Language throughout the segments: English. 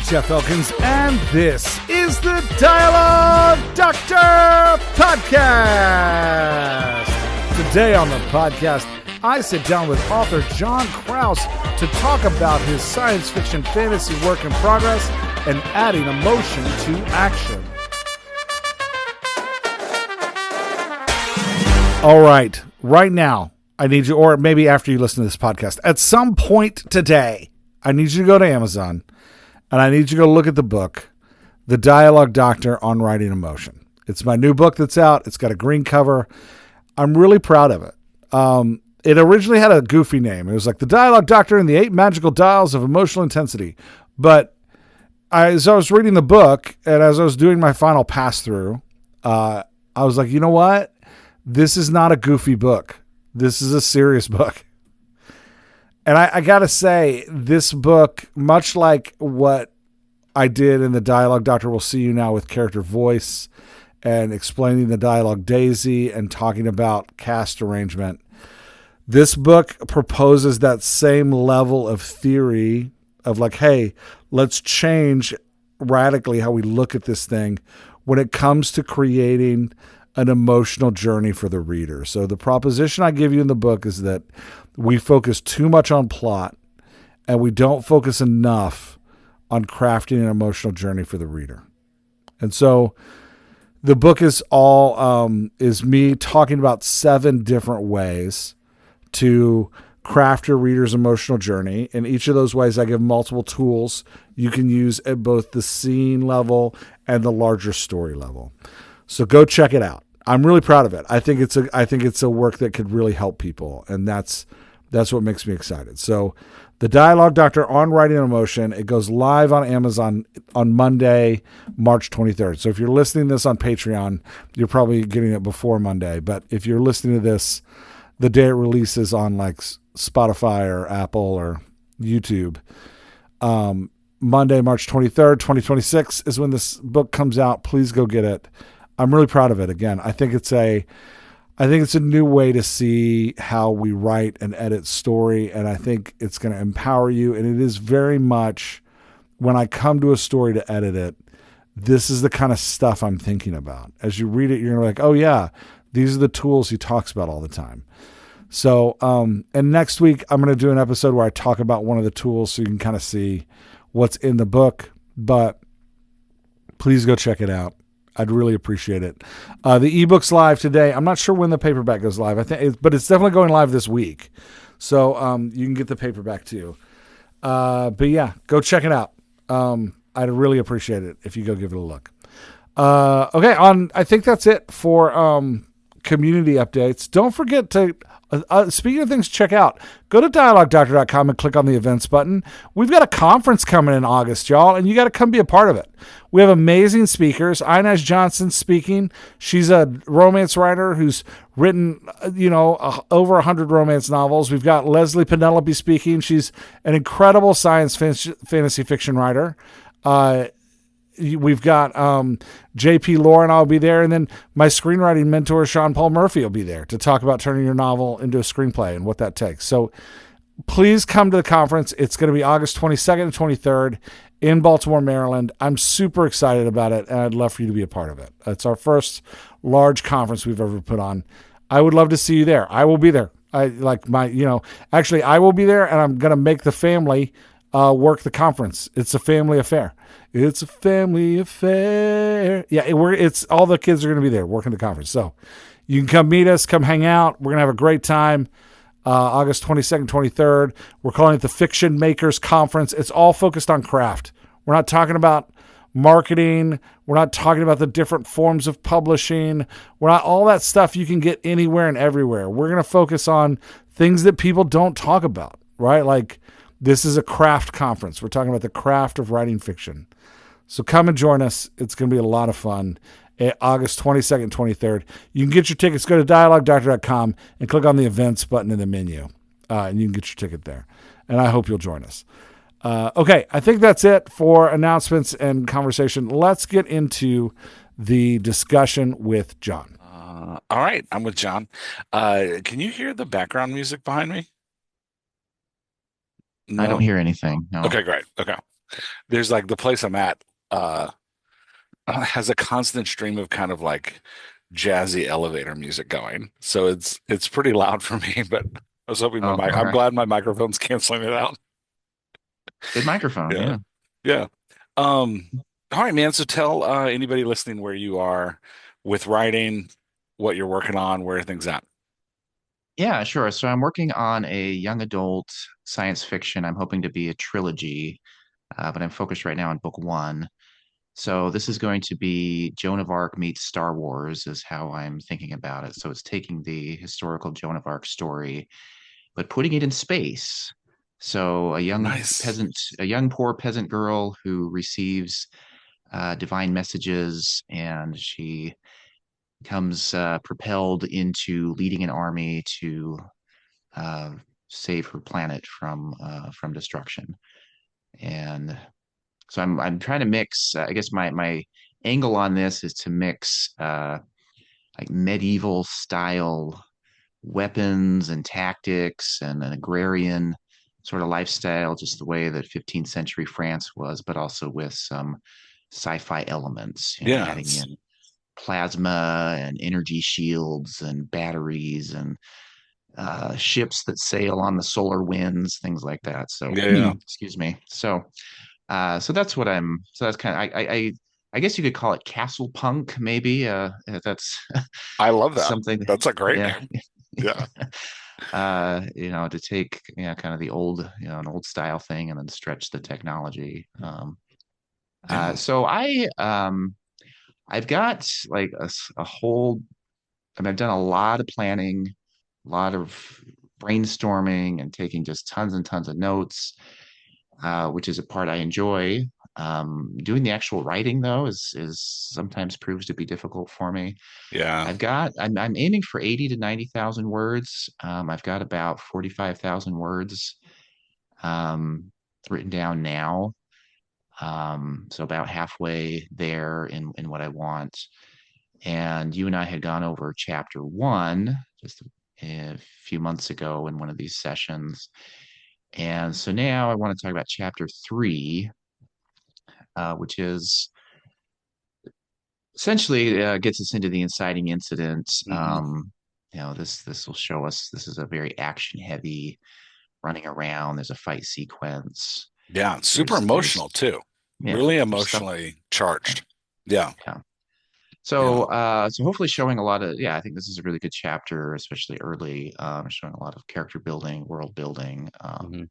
Jeff Elkins, and this is the Dialogue Doctor Podcast. Today on the podcast, I sit down with author John Krause to talk about his science fiction fantasy work in progress and adding emotion to action. All right, right now, I need you, or maybe after you listen to this podcast, at some point today, I need you to go to Amazon and I need you to go look at the book, The Dialogue Doctor on Writing Emotion. It's my new book that's out. It's got a green cover. I'm really proud of it. It originally had a goofy name. It was like The Dialogue Doctor and the 8 Magical Dials of Emotional Intensity. But as I was reading the book and as I was doing my final pass through, I was like, you know what? This is not a goofy book. This is a serious book. And I got to say, this book, much like what I did in The Dialogue Doctor Will See You Now with character voice and explaining the dialogue Daisy and talking about cast arrangement, this book proposes that same level of theory of like, hey, let's change radically how we look at this thing when it comes to creating an emotional journey for the reader. So the proposition I give you in the book is that we focus too much on plot and we don't focus enough on crafting an emotional journey for the reader. And so the book is all is me talking about 7 different ways to craft your reader's emotional journey. In each of those ways, I give multiple tools you can use at both the scene level and the larger story level. So go check it out. I'm really proud of it. I think it's a work that could really help people, and that's what makes me excited. So, The Dialogue Doctor on Writing Emotion, it goes live on Amazon on Monday, March 23rd. So if you're listening to this on Patreon, you're probably getting it before Monday. But if you're listening to this the day it releases on like Spotify or Apple or YouTube, Monday, March 23rd, 2026 is when this book comes out. Please go get it. I'm really proud of it. Again, I think it's a new way to see how we write and edit story, and I think it's going to empower you. And it is very much, when I come to a story to edit it, this is the kind of stuff I'm thinking about. As you read it, you're like, oh yeah, these are the tools he talks about all the time. So, and next week I'm going to do an episode where I talk about one of the tools so you can kind of see what's in the book, but please go check it out. I'd really appreciate it. The ebook's live today. I'm not sure when the paperback goes live. But it's definitely going live this week. So you can get the paperback too. But yeah, go check it out. I'd really appreciate it if you go give it a look. Okay, I think that's it for community updates. Don't forget to, speaking of things to check out, go to dialoguedoctor.com and click on the events button. We've got a conference coming in August, y'all, and you got to come be a part of it. We have amazing speakers. Inez Johnson speaking. She's a romance writer who's written, over 100 romance novels. We've got Leslie Penelope speaking. She's an incredible science fantasy fiction writer. We've got JP Lauren, I'll be there, and then my screenwriting mentor, Sean Paul Murphy, will be there to talk about turning your novel into a screenplay and what that takes. So please come to the conference. It's going to be August 22nd and 23rd in Baltimore, Maryland. I'm super excited about it, and I'd love for you to be a part of it. It's our first large conference we've ever put on. I would love to see you there. I will be there. I will be there, and I'm going to make the family work the conference. It's a family affair. It's a family affair. Yeah, it's all the kids are going to be there working the conference. So you can come meet us, come hang out. We're going to have a great time. August 22nd, 23rd. We're calling it the Fiction Makers Conference. It's all focused on craft. We're not talking about marketing. We're not talking about the different forms of publishing. We're not all that stuff you can get anywhere and everywhere. We're going to focus on things that people don't talk about, right? Like, this is a craft conference. We're talking about the craft of writing fiction. So come and join us. It's going to be a lot of fun. August 22nd, 23rd. You can get your tickets. Go to dialoguedoctor.com and click on the events button in the menu. And you can get your ticket there. And I hope you'll join us. Okay, I think that's it for announcements and conversation. Let's get into the discussion with John. All right, I'm with John. Can you hear the background music behind me? No. I don't hear anything. No. Okay, great. Okay. There's like the place I'm at uh has a constant stream of kind of like jazzy elevator music going. So it's pretty loud for me, but I was hoping Oh, I'm okay. glad my microphone's canceling it out. Good microphone. Yeah. Yeah. Yeah. Um, all right, man. So tell anybody listening where you are with writing, what you're working on, where are things at. Yeah, sure. So I'm working on a young adult science fiction. I'm hoping to be a trilogy, but I'm focused right now on book one. So this is going to be Joan of Arc meets Star Wars, is how I'm thinking about it. So it's taking the historical Joan of Arc story, but putting it in space. So Nice. a young poor peasant girl who receives divine messages, and she becomes propelled into leading an army to uh, save her planet from destruction. And so I'm trying to mix. I guess my angle on this is to mix like medieval style weapons and tactics and an agrarian sort of lifestyle, just the way that 15th century France was, but also with some sci-fi elements, Yeah. adding in plasma and energy shields and batteries and ships that sail on the solar winds, things like that. So, Yeah. Yeah. excuse me. So that's what I'm. So that's kind of. I guess you could call it castle punk, maybe. If that's I love that. something. That's a great Yeah. name. Yeah. To take kind of the old, an old style thing, and then stretch the technology. Yeah. So I've got like a whole. I mean, I've done a lot of planning, a lot of brainstorming, and taking just tons and tons of notes, which is a part I enjoy. Doing the actual writing though is sometimes proves to be difficult for me. Yeah. I'm aiming for 80 to 90,000 words. I've got about 45,000 words um, written down now. So about halfway there in what I want. And you and I had gone over chapter one just a few months ago in one of these sessions. And so now I want to talk about chapter three, which is essentially gets us into the inciting incident. Hmm. This will show us this is a very action heavy running around. There's a fight sequence. Yeah. Super There's emotional too. yeah, Really there's stuff. emotionally Yeah. charged. Yeah. Yeah. Yeah. So hopefully showing a lot of, yeah, I think this is a really good chapter, especially early, showing a lot of character building, world building, Hmm.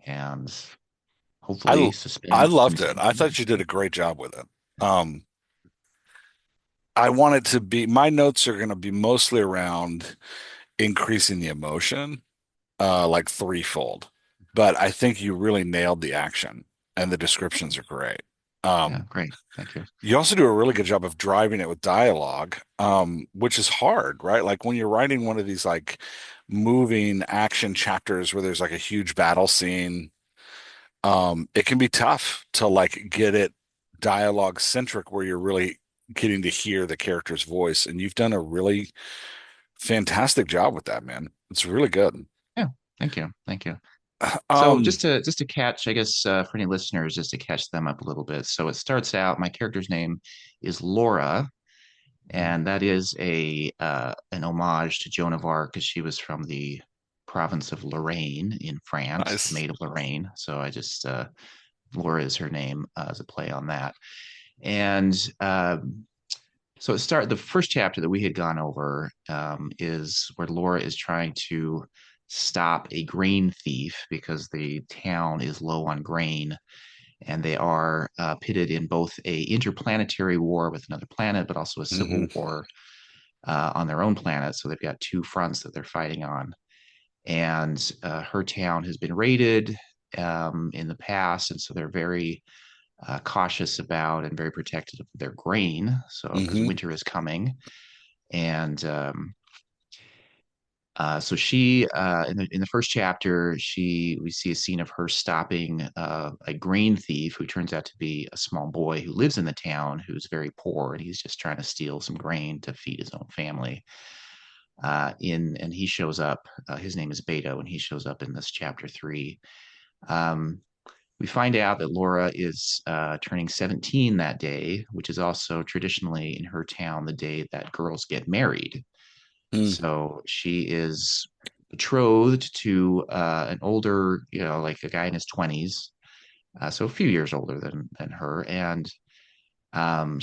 and I hopefully I suspense and loved it. I thought you did a great job with it. Um, I want it to be, my notes are going to be mostly around increasing the emotion, like threefold. But I think you really nailed the action and the descriptions are great. yeah, Um, great. Thank you. you also do a really good job of driving it with dialogue, which is hard, right? Like when you're writing one of these like moving action chapters where there's like a huge battle scene, it can be tough to like get it dialogue centric where you're really getting to hear the character's voice. And you've done a really fantastic job with that, man. It's really good. Yeah, thank you. Thank you. So Um, just to catch, I guess for any listeners, just to catch them up a little bit. So it starts out, my character's name is Laura, and that is a an homage to Joan of Arc because she was from the province of Lorraine in France, the nice. Maid of Lorraine. So I just Laura is her name as a play on that. And so the first chapter that we had gone over is where Laura is trying to stop a grain thief because the town is low on grain, and they are pitted in both a interplanetary war with another planet, but also a civil Hmm. war on their own planet. So they've got two fronts that they're fighting on. And her town has been raided in the past, and so they're very cautious about and very protective of their grain. So because Hmm. winter is coming, and so she in the first chapter, we see a scene of her stopping a grain thief who turns out to be a small boy who lives in the town who's very poor, and he's just trying to steal some grain to feed his own family. And he shows up. His name is Beto, and he shows up in this chapter three. Um, we find out that Laura is turning 17 that day, which is also traditionally in her town the day that girls get married. Mm. So she is betrothed to an older, like a guy in his 20s, so a few years older than her, and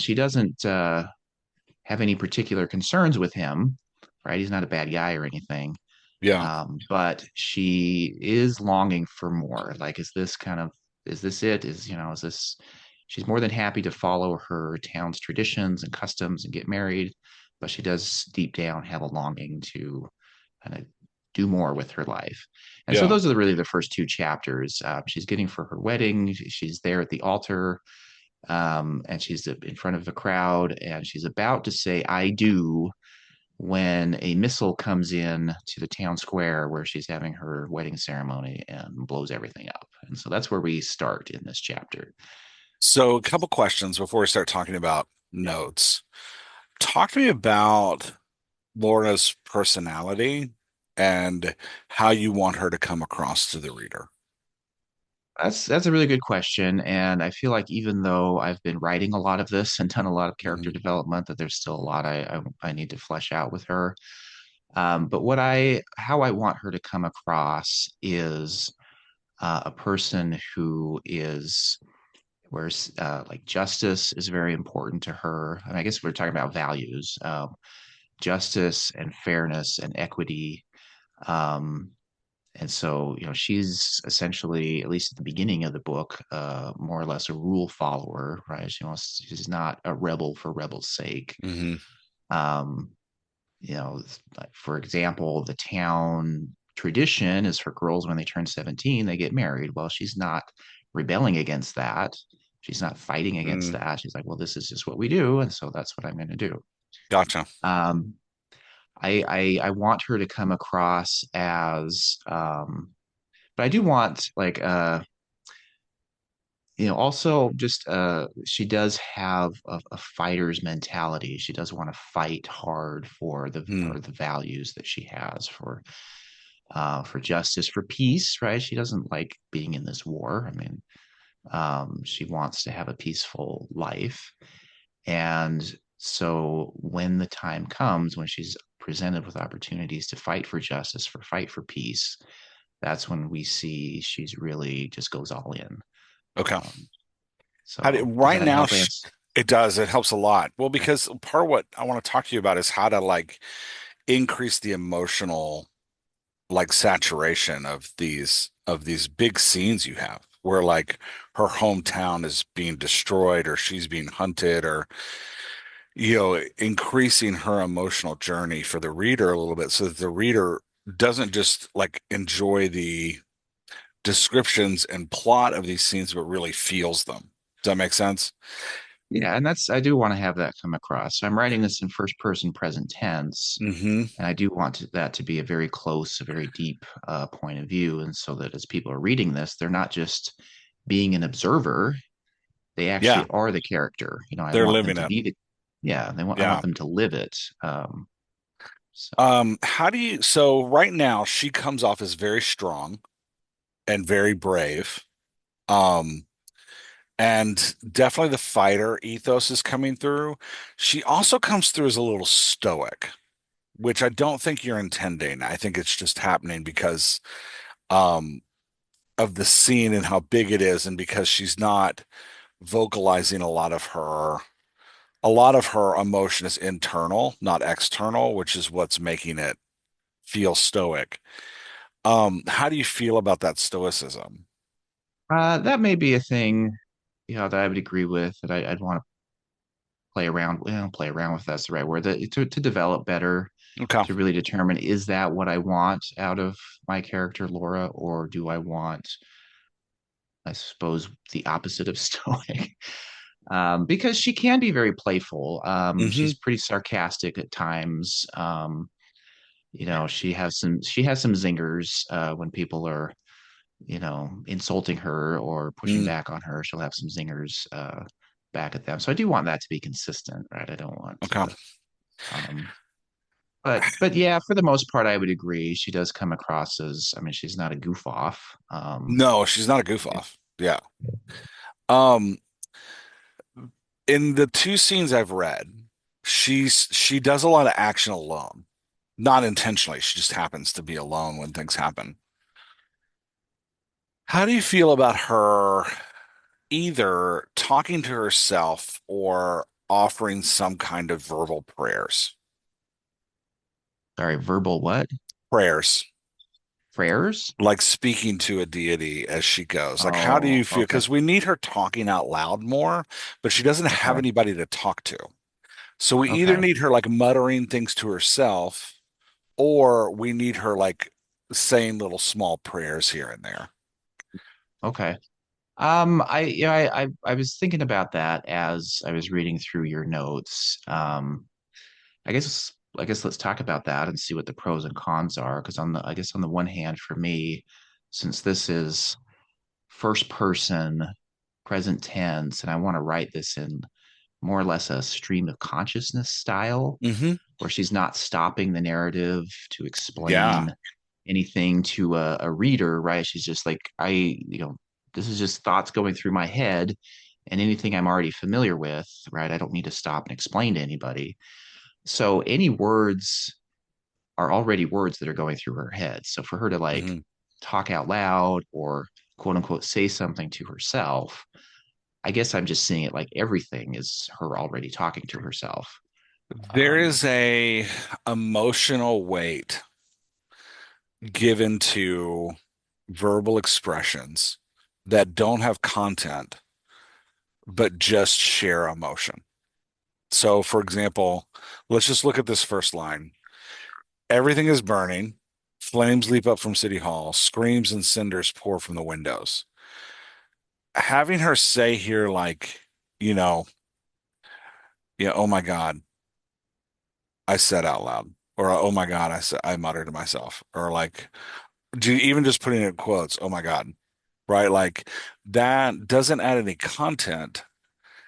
she doesn't have any particular concerns with him, right? He's not a bad guy or anything. Yeah. But she is longing for more. Like, is this it? Is this, she's more than happy to follow her town's traditions and customs and get married, but she does deep down have a longing to kind of do more with her life. And so Yeah. those are really the first two chapters. She's getting for her wedding. She's there at the altar, and she's in front of a crowd, and she's about to say, I do, when a missile comes in to the town square where she's having her wedding ceremony and blows everything up. And so that's where we start in this chapter. So a couple questions before we start talking about notes. Talk to me about Laura's personality and how you want her to come across to the reader. That's a really good question. And I feel like even though I've been writing a lot of this and done a lot of character Mhm. development, that there's still a lot I need to flesh out with her. But how I want her to come across is a person who is where like justice is very important to her. And I guess we're talking about values, justice and fairness and equity. Um, and so, she's essentially, at least at the beginning of the book, more or less a rule follower, right? She's not a rebel for rebel's sake. Hmm. Um, like, for example, the town tradition is for girls when they turn 17, they get married. Well, she's not rebelling against that. She's not fighting against Mm. that. She's like, well, this is just what we do, and so that's what I'm going to do. Gotcha. Um, I want her to come across as, but I do want like also just she does have a fighter's mentality. She does want to fight hard for Mm. the values that she has for justice, for peace, right? She doesn't like being in this war. I mean, she wants to have a peaceful life. And so when the time comes, when she's presented with opportunities to fight for justice, fight for peace, that's when we see she's really just goes all in. Okay. Um, so does Right that now, help answer? it does. It helps a lot. Well, because part of what I want to talk to you about is how to like increase the emotional like saturation of these big scenes you have where like her hometown is being destroyed or she's being hunted or increasing her emotional journey for the reader a little bit so that the reader doesn't just like enjoy the descriptions and plot of these scenes but really feels them. Does that make sense? Yeah, and I do want to have that come across. So I'm writing this in first person present tense, Hmm. and I do want that to be a very close, a very deep point of view, and so that as people are reading this, they're not just being an observer; they Yeah, actually are the character. I they're want them living to it. be yeah, I Yeah. want them to live it. So How do you, so right now she comes off as very strong and very brave. Um, and definitely the fighter ethos is coming through. She also comes through as a little stoic, which I don't think you're intending. I think it's just happening because um of the scene and how big it is, and because she's not vocalizing a lot of her emotion is internal, not external, which is what's making it feel stoic. How do you feel about that stoicism? that may be a thing, that I would agree with. That I'd want to play around. Well, play around with that's the right word. To develop better, Okay. to really determine, is that what I want out of my character Laura, or do I want, I suppose, the opposite of stoic? Because she can be very playful. Hmm. She's pretty sarcastic at times. She has some zingers when people are, insulting her or pushing Mm. back on her. She'll have some zingers back at them. So I do want that to be consistent, right? I don't want Okay. to. Um, but yeah, for the most part, I would agree. She does come across as, I mean, she's not a goof off. No, she's not a goof It, off. Yeah. Um, in the two scenes I've read, she does a lot of action alone. Not intentionally. She just happens to be alone when things happen. How do you feel about her either talking to herself or offering some kind of verbal prayers? Sorry, verbal what? Prayers, Prayers? like speaking to a deity as she goes. Like, how do Oh, you feel? okay. Because we need her talking out loud more, but she doesn't have Okay. anybody to talk to. So we either Okay. need her like muttering things to herself, or we need her like saying little small prayers here and there. Okay. I was thinking about that as I was reading through your notes. I guess let's talk about that and see what the pros and cons are. Because I guess on the one hand, for me, since this is first person, present tense, and I want to write this in more or less a stream of consciousness style, Hmm. where she's not stopping the narrative to Yeah. explain anything to a reader, right? She's just like, this is just thoughts going through my head and anything I'm already familiar with, right? I don't need to stop and explain to anybody. So any words are already words that are going through her head. So for her to like Hmm. talk out loud or quote unquote say something to herself, I guess I'm just seeing it like everything is her already talking to herself. There Um, is a emotional weight given to verbal expressions that don't have content, but just share emotion. So, for example, let's just look at this first line. Everything is burning. Flames leap up from City Hall. Screams and cinders pour from the windows. Having her say here, like, you know, yeah, oh my God, I said out loud, or oh my God, I muttered to myself, or like, even just putting it in quotes, oh my God, right? Like that doesn't add any content.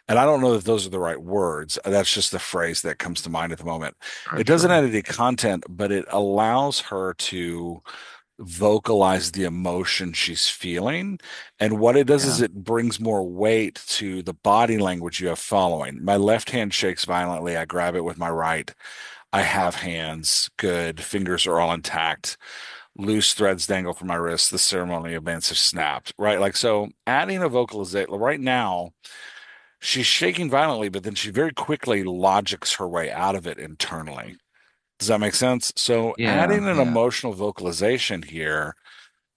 And I don't know if those are the right words. That's just the phrase that comes to mind at the moment. It doesn't sure. add any content, but it allows her to vocalize the emotion she's feeling. And what it does is Yeah. it brings more weight to the body language you have following. My left hand shakes violently. I grab it with my right. I have hands. Good. Fingers are all intact. Loose threads dangle from my wrists. The ceremonial events have snapped. Right. Like, so adding a vocalization right now, she's shaking violently, but then she very quickly logics her way out of it internally. Does that make sense? So Yeah. adding an Yeah. emotional vocalization here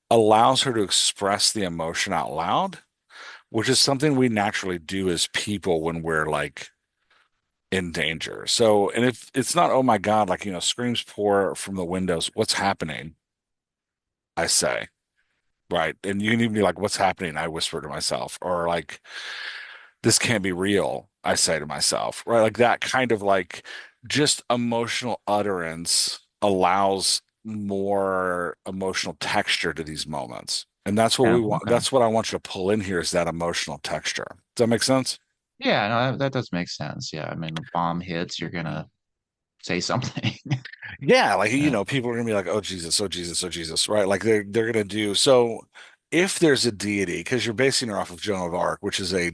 allows her to express the emotion out loud, which is something we naturally do as people when we're like in danger. So, and if it's not, oh my God, like, screams pour from the windows, what's happening? I say, right. And you can even be like, what's happening? I whisper to myself, or like, this can't be real. I say to myself, right? Like that kind of like just emotional utterance allows more emotional texture to these moments. And that's what Yeah. we want. Okay. That's what I want you to pull in here is that emotional texture. Does that make sense? Yeah. No, that does make sense. Yeah. I mean, a bomb hits, you're gonna say something. Yeah, like Yeah. people are gonna be like, "Oh Jesus, oh Jesus, oh Jesus," right? Like they're gonna do so. If there's a deity, because you're basing her off of Joan of Arc, which is a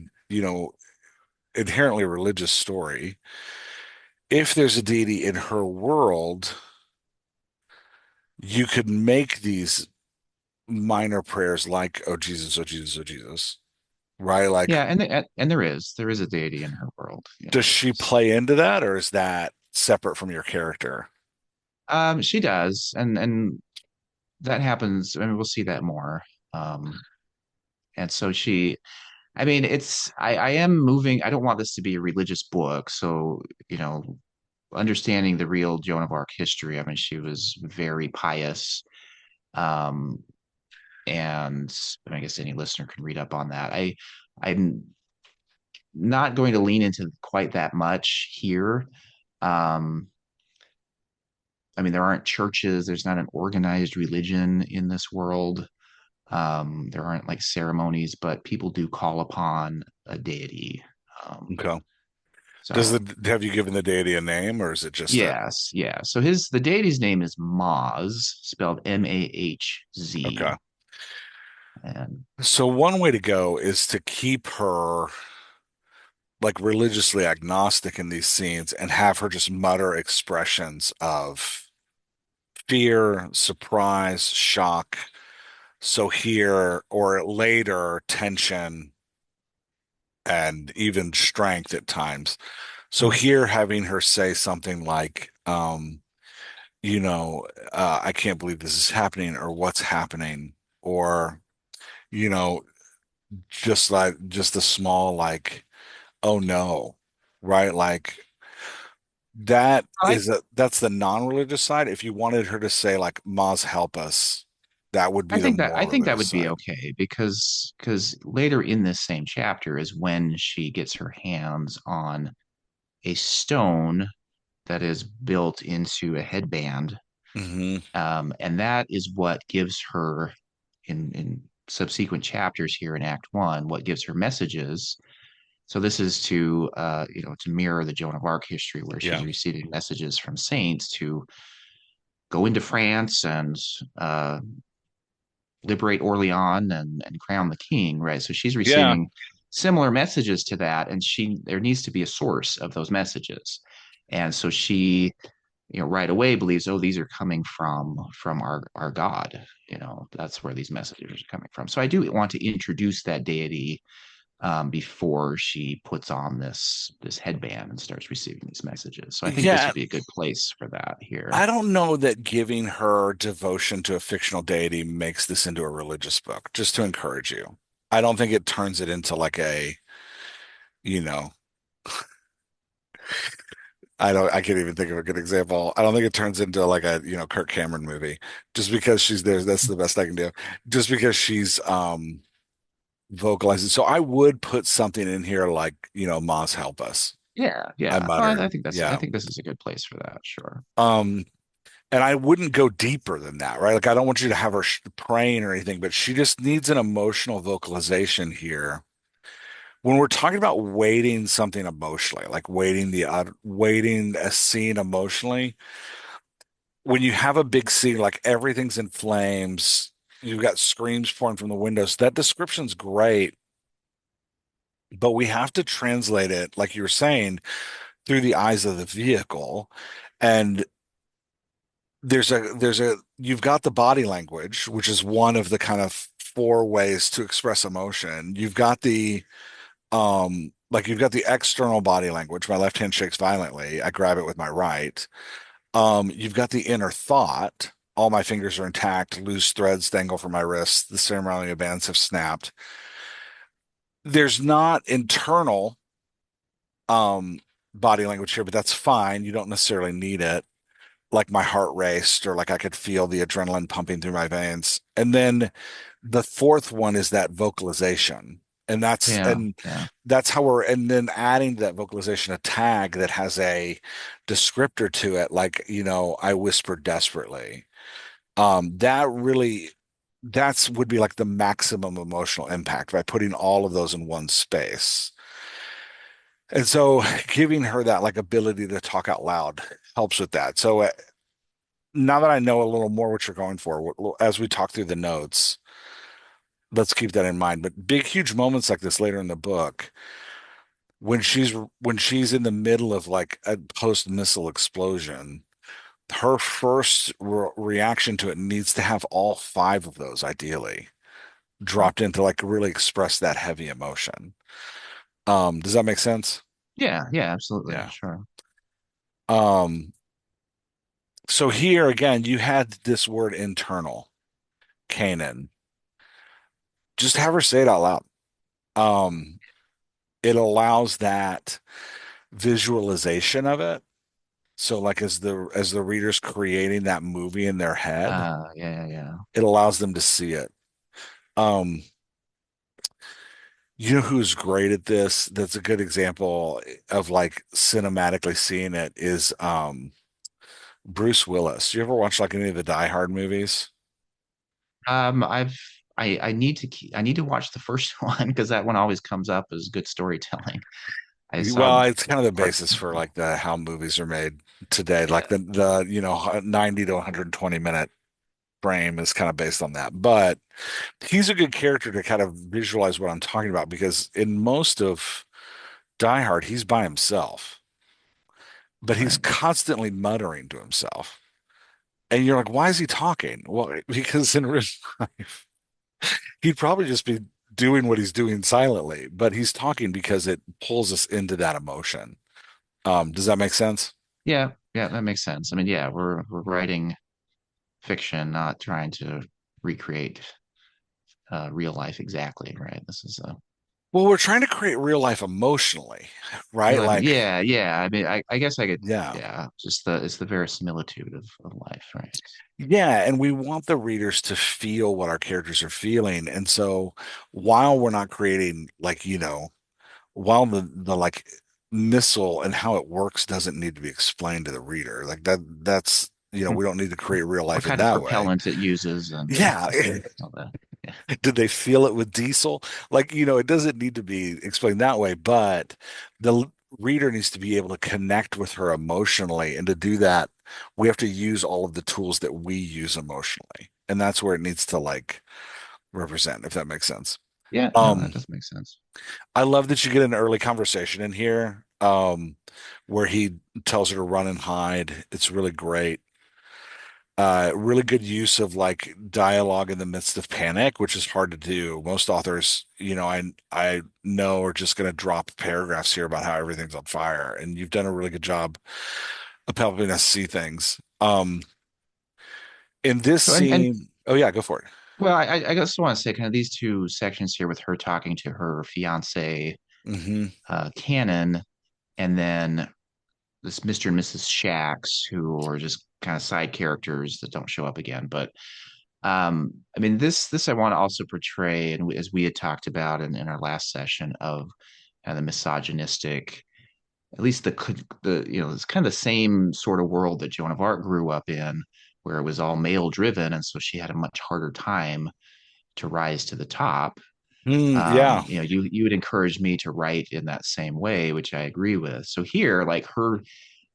inherently religious story. If there's a deity in her world, you could make these minor prayers like, "Oh Jesus, oh Jesus, oh Jesus," right? Like, Yeah. And there is a deity in her world. Yeah, does there she is. play into that, or is that separate from your character? She does, and that happens. I mean, we'll see that more. Um, and so I mean, I am moving. I don't want this to be a religious book. So, you know, understanding the real Joan of Arc history, I mean, she was very pious. Um, and I guess any listener can read up on that. I'm not going to lean into quite that much here. Um, I mean, there aren't churches, there's not an organized religion in this world. There aren't like ceremonies, but people do call upon a deity. Um, Okay. Does so have you given the deity a name, or is it just a yes, yeah. So the deity's name is Maz, spelled okay? Mahz. And So one way to go is to keep her like religiously agnostic in these scenes and have her just mutter expressions of fear, surprise, shock. So here or later, tension and even strength at times. So mm, here, having her say something like, you know, I can't believe this is happening, or what's happening, or, you know, just a small, like, oh no, right? Like, I that's the non-religious side. If you wanted her to say like Maz help us, that would be the I more think that religious would be side. okay because later in this same chapter is when she gets her hands on a stone that is built into a headband. Hmm. And that is what gives her in subsequent chapters here in Act One, what gives her messages. So this is to to mirror the Joan of Arc history where she's Yeah. receiving messages from saints to go into France and liberate Orleans and crown the king, right? So she's Yeah. receiving similar messages to that, and there needs to be a source of those messages. And so she, right away believes, oh, these are coming from our God. That's where these messages are coming from. So I do want to introduce that deity before she puts on this headband and starts receiving these messages. So I think this Yeah. would be a good place for that here. I don't know that giving her devotion to a fictional deity makes this into a religious book, just to encourage you. I don't think it turns it into like you know, I can't even think of a good example. I don't think it turns into like Kirk Cameron movie just because she's there. That's the best I can do. Just because she's vocalizing. So I would put something in here like, Maz help us. Yeah, I yeah. muttered. I Yeah. think this is a good place for that. Sure. Um, and I wouldn't go deeper than that, right? Like I don't want you to have her praying or anything, but she just needs an emotional vocalization here. When we're talking about weighting something emotionally, like weighting a scene emotionally, when you have a big scene, like everything's in flames, you've got screams pouring from the windows, that description's great, but we have to translate it, like you were saying, through the eyes of the vehicle. And you've got the body language, which is one of the kind of four ways to express emotion. You've got the external body language. My left hand shakes violently. I grab it with my right. You've got the inner thought. All my fingers are intact. Loose threads dangle from my wrists. The ceremonial bands have snapped. There's not internal um body language here, but that's fine. You don't necessarily need it. Like my heart raced, or like I could feel the adrenaline pumping through my veins. And then the fourth one is that vocalization. And that's Yeah, and yeah. that's how we're and then adding to that vocalization a tag that has a descriptor to it, like, I whispered desperately. That really that's would be like the maximum emotional impact by putting all of those in one space. And so giving her that like ability to talk out loud helps with that. So now that I know a little more what you're going for, as we talk through the notes, let's keep that in mind. But big, huge moments like this later in the book, when she's in the middle of like a post-missile explosion, her first reaction to it needs to have all five of those ideally dropped into like really express that heavy emotion. Does that make sense? Yeah, yeah, absolutely. Yeah. Sure. Um, so here again, you had this word internal, Canaan. Just have her say it out loud. Um, it allows that visualization of it. So like as the reader's creating that movie in their head, Yeah, yeah. it allows them to see it. Um, you know who's great at this? That's a good example of like cinematically seeing it is Bruce Willis. You ever watch like any of the Die Hard movies? I've I need to I need to watch the first one because that one always comes up as good storytelling. I saw Well, it's kind of the parts. basis for like the how movies are made today, like Yeah. the 90 to 120 minute. frame is kind of based on that. But he's a good character to kind of visualize what I'm talking about because in most of Die Hard, he's by himself, but he's Right. constantly muttering to himself. And you're like, why is he talking? Well, because in real life, he'd probably just be doing what he's doing silently, but he's talking because it pulls us into that emotion. Does that make sense? Yeah, yeah, that makes sense. I mean, yeah, we're writing fiction, not trying to recreate real life exactly, right? This is a Well, we're trying to create real life emotionally, right? real life. Like, Yeah, yeah. I mean, I guess I could. yeah. Yeah, just the it's the verisimilitude of life, right? Yeah, and we want the readers to feel what our characters are feeling. And so while we're not creating like, while the like missile and how it works doesn't need to be explained to the reader. Like that's, Hmm. we don't need to create real What life in kind of that way. propellant it uses, and Yeah. all that. Yeah, Did they feel it with diesel? Like, it doesn't need to be explained that way, but the reader needs to be able to connect with her emotionally. And to do that, we have to use all of the tools that we use emotionally. And that's where it needs to like represent, if that makes sense. yeah. No, that Um, does make sense. I love that you get an early conversation in here, where he tells her to run and hide. It's really great. Really good use of like dialogue in the midst of panic, which is hard to do. Most authors, I know are just going to drop paragraphs here about how everything's on fire, and you've done a really good job of helping us see things. In this So, and scene, oh yeah, go for it. well, I just want to say kind of these two sections here with her talking to her fiance, Hmm. Cannon, and then this Mr. and Mrs. Shax, who are just kind of side characters that don't show up again. But I mean, this I want to also portray, and as we had talked about in our last session of the misogynistic, at least the it's kind of the same sort of world that Joan of Arc grew up in, where it was all male driven, and so she had a much harder time to rise to the top. Yeah, You would encourage me to write in that same way, which I agree with. So here, like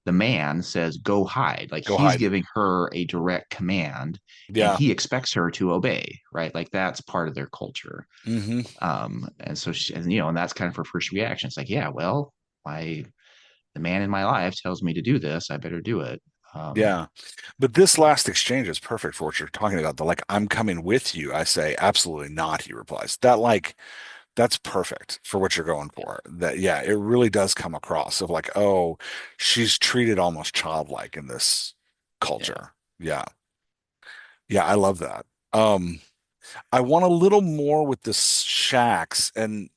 the man says, go hide. Like go he's hide. giving her a direct command and Yeah. he expects her to obey, right? Like that's part of their culture. Hmm. And so and that's kind of her first reaction. It's like, yeah, well, the man in my life tells me to do this. I better do it. Um, Yeah. But this last exchange is perfect for what you're talking about. The like, I'm coming with you. I say, absolutely not, he replies. That's perfect for what you're going for. That, yeah, it really does come across of like, oh, she's treated almost childlike in this yeah. culture. Yeah. Yeah, I love that. Um, I want a little more with the shacks, and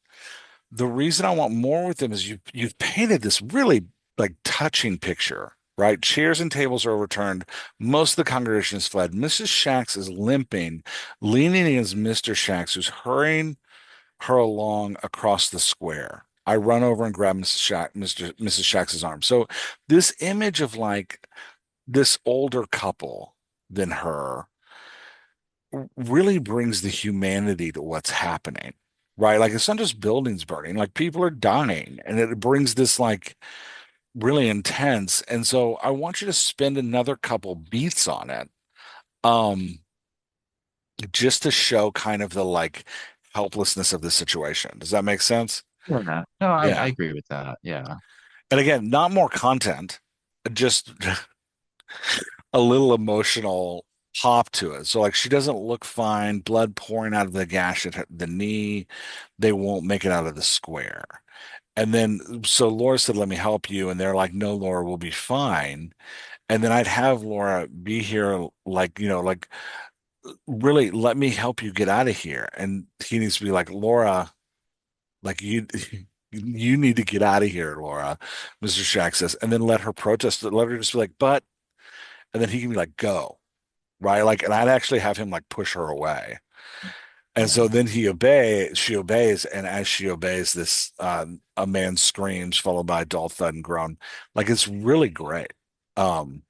the reason I want more with them is you've painted this really like touching picture, right? Chairs and tables are overturned. Most of the congregation has fled. Mrs. Shax is limping, leaning against Mr. Shax, who's hurrying her along across the square. I run over and grab Mrs. Shax's arm. So this image of like this older couple than her really brings the humanity to what's happening, right? Like it's not just buildings burning, like people are dying, and it brings this like really intense. And so I want you to spend another couple beats on it, um, just to show kind of the like helplessness of the situation. Does that make sense? Yeah. No, I Yeah. agree with that. Yeah. And again, not more content, just a little emotional pop to it. So like she doesn't look fine, blood pouring out of the gash at the knee. They won't make it out of the square. And then so Laura said, "Let me help you." And they're like, "No, Laura, we'll be fine." And then I'd have Laura be here, like, like really let me help you get out of here. And he needs to be like, Laura, like you you need to get out of here, Laura, Mr. Shack says, and then let her protest, let her just be like, but, and then he can be like, go. Right? Like, and I'd actually have him like push her away. And so Yeah. then she obeys, and as she obeys, this a man screams, followed by a dull thud and groan. Like it's really great. Um,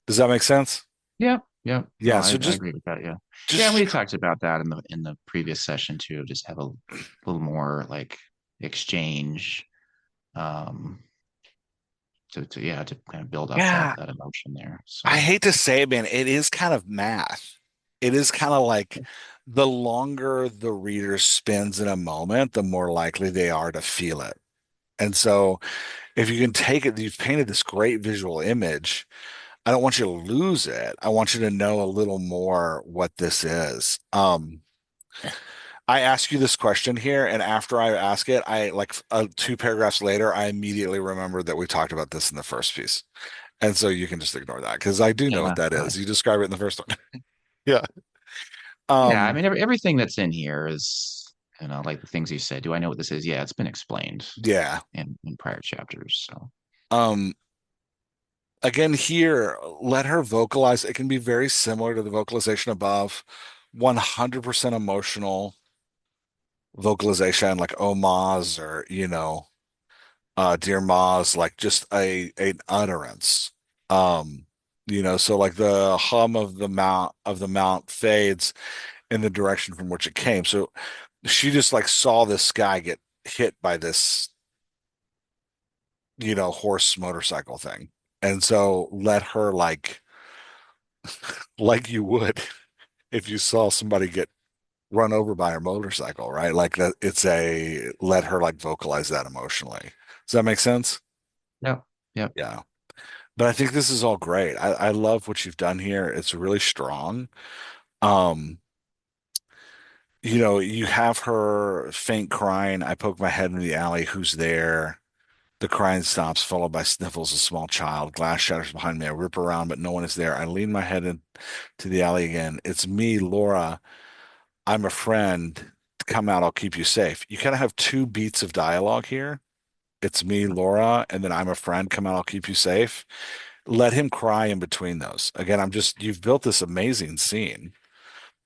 does that make sense? Yeah. Yeah. No, Yeah. So I just agree with that. Yeah. Yeah. just We talked about that in the previous session too. Just have a little more like exchange um to kind of build up yeah. that emotion there. I So hate to say it, man, it is kind of math. it is kind of like the longer the reader spends in a moment, the more likely they are to feel it. And so if you can take it, you've painted this great visual image. I don't want you to lose it. I want you to know a little more what this is. I ask you this question here, and after I ask it, I like two paragraphs later, I immediately remember that we talked about this in the first piece. And so you can just ignore that because I do know what Yeah, that I, is. You describe it in the first one. Yeah. yeah. I Um, mean, everything that's in here is, like the things you said. Do I know what this is? Yeah, it's been explained yeah. in prior chapters. So, Um, again, here, let her vocalize. It can be very similar to the vocalization above, 100% emotional vocalization, like oh Maz or, dear Maz, like just an utterance. So like the hum of the mount fades in the direction from which it came. So she just like saw this guy get hit by this, horse motorcycle thing. And so let her like you would if you saw somebody get run over by a motorcycle, right? Like that let her like vocalize that emotionally. Does that make sense? yep, yep. Yeah. But I think this is all great. I love what you've done here. It's really strong. Um, you have her faint crying. I poke my head in the alley. Who's there? The crying stops, followed by sniffles of a small child. Glass shatters behind me. I rip around, but no one is there. I lean my head into the alley again. It's me, Laura. I'm a friend. Come out, I'll keep you safe. You kind of have two beats of dialogue here. It's me, Laura, and then I'm a friend. Come out, I'll keep you safe. Let him cry in between those. Again, you've built this amazing scene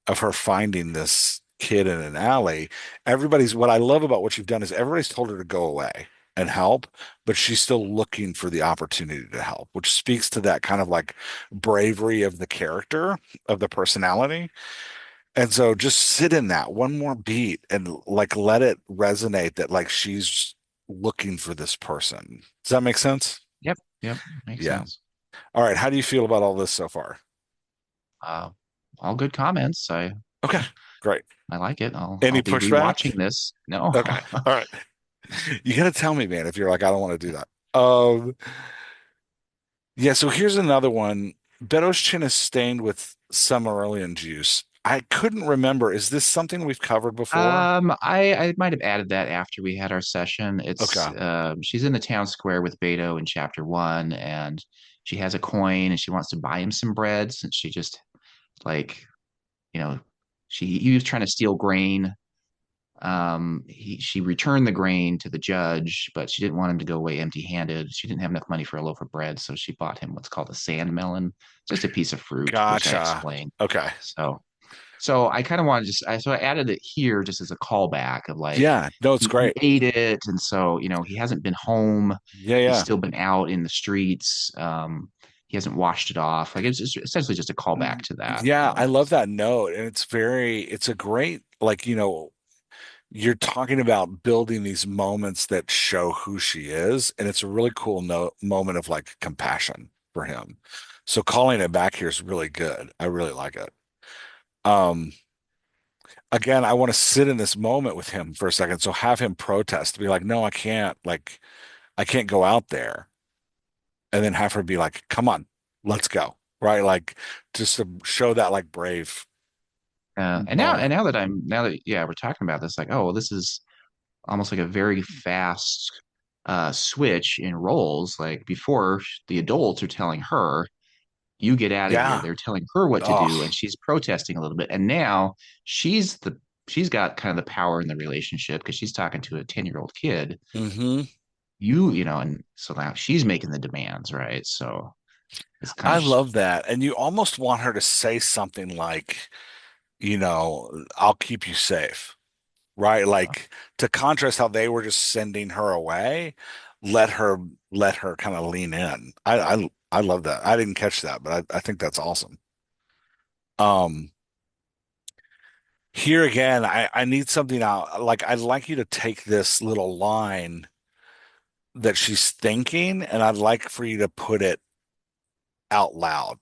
of her finding this kid in an alley. What I love about what you've done is everybody's told her to go away and help, but she's still looking for the opportunity to help, which speaks to that kind of like bravery of the character, of the personality. And so just sit in that one more beat and like let it resonate that like she's looking for this person. Does that make sense? Yep, yep. Makes Yeah. sense. All right. How do you feel about all this so far? Uh, all good comments. Okay. Great. I like it. I'll Any be pushback? rewatching this. No. Okay. All right. You gotta tell me, man, if you're like, I don't want to do that. Yeah, so here's another one. Beto's chin is stained with Summerolean juice. I couldn't remember. Is this something we've covered before? I might have added that after we had our session. It's Okay. she's in the town square with Beto in chapter one, and she has a coin and she wants to buy him some bread since she just like, you know, he was trying to steal grain. She returned the grain to the judge, but she didn't want him to go away empty-handed. She didn't have enough money for a loaf of bread, so she bought him what's called a sand melon, just a piece of fruit, which I Gotcha. explained. Okay. So I kind of wanted to so I added it here just as a callback of like Yeah. No, it's he great. ate it, and so he hasn't been home. Yeah, He's yeah. still been out in the streets. He hasn't washed it off. Like it's just essentially just a callback to that. Yeah, I love that note. And it's a great, like, you're talking about building these moments that show who she is. And it's a really cool moment of like compassion for him. So calling it back here is really good. I really like it. Um, again, I want to sit in this moment with him for a second. So have him protest, be like, no, I can't, like, I can't go out there. And then have her be like, come on, let's go. Right. Like just to show that like brave and moment. now that yeah, we're talking about this, like, oh, well, this is almost like a very fast switch in roles. Like before, the adults are telling her, "You get out of here." Yeah. They're telling her what to do, and Oh, she's protesting a little bit. And now she's got kind of the power in the relationship because she's talking to a 10-year-old kid. hmm. And so now she's making the demands, right? So it's kind I of love that. And you almost want her to say something like, I'll keep you safe, right? Like to contrast how they were just sending her away, let her let her kind of lean in. I love that. I didn't catch that, but I think that's awesome. Um, here again, I need something out. Like I'd like you to take this little line that she's thinking, and I'd like for you to put it out loud.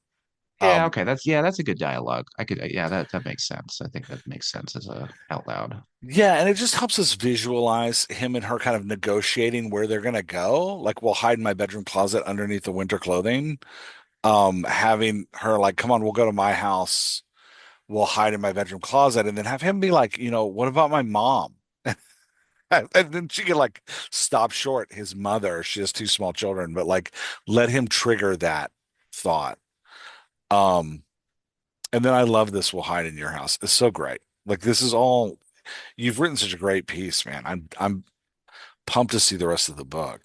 Yeah, okay. That's a good dialogue. I could yeah, that makes sense. I think that makes sense as a out loud. Yeah, and it just helps us visualize him and her kind of negotiating where they're gonna go. Like we'll hide in my bedroom closet underneath the winter clothing. Having her like, come on, we'll go to my house. We'll hide in my bedroom closet, and then have him be like, what about my mom? And then she can like stop short his mother. She has two small children, but like let him trigger that thought. Um, and then I love this. We'll hide in your house. It's so great. Like this is all you've written such a great piece, man. I'm pumped to see the rest of the book.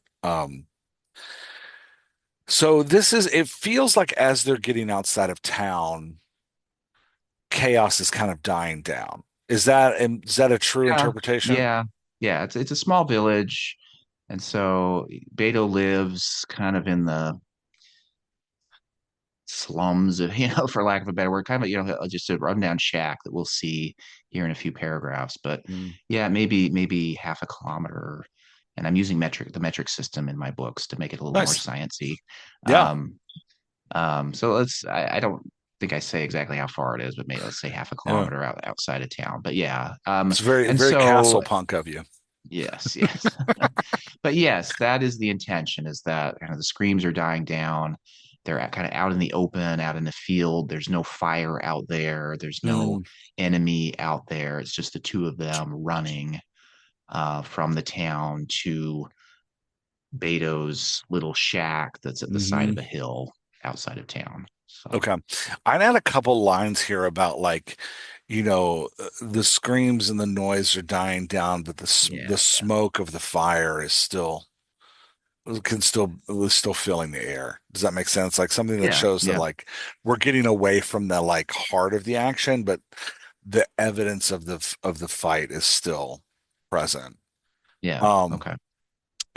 So it feels like as they're getting outside of town, chaos is kind of dying down. Is that a true Yeah. interpretation? Yeah. Yeah, it's a small village, and so Beto lives kind of in the slums of, for lack of a better word, kind of, just a rundown shack that we'll see here in a few paragraphs. But Mm. yeah, maybe half a kilometer. And I'm using the metric system in my books to make it a little more Nice. sciencey. Yeah. Um, so I don't think I say exactly how far it is, but maybe let's say half a Yeah. kilometer outside of town. But yeah. It's very, And very so castle punk of you. yes, yes. But yes, that is the intention, is that kind of the screams are dying down. They're kind of out in the open, out in the field. There's no fire out there. There's no Mm, enemy out there. It's just the two of them running from the town to Beto's little shack that's at the side of hmm a hill outside of town. So Okay. I'd add a couple lines here about like, the screams and the noise are dying down, but the yeah, smoke of the fire is still filling the air. Does that make sense? Like something that yeah, shows that yeah, like we're getting away from the like heart of the action, but the evidence of the fight is still present. yeah. Um, Okay.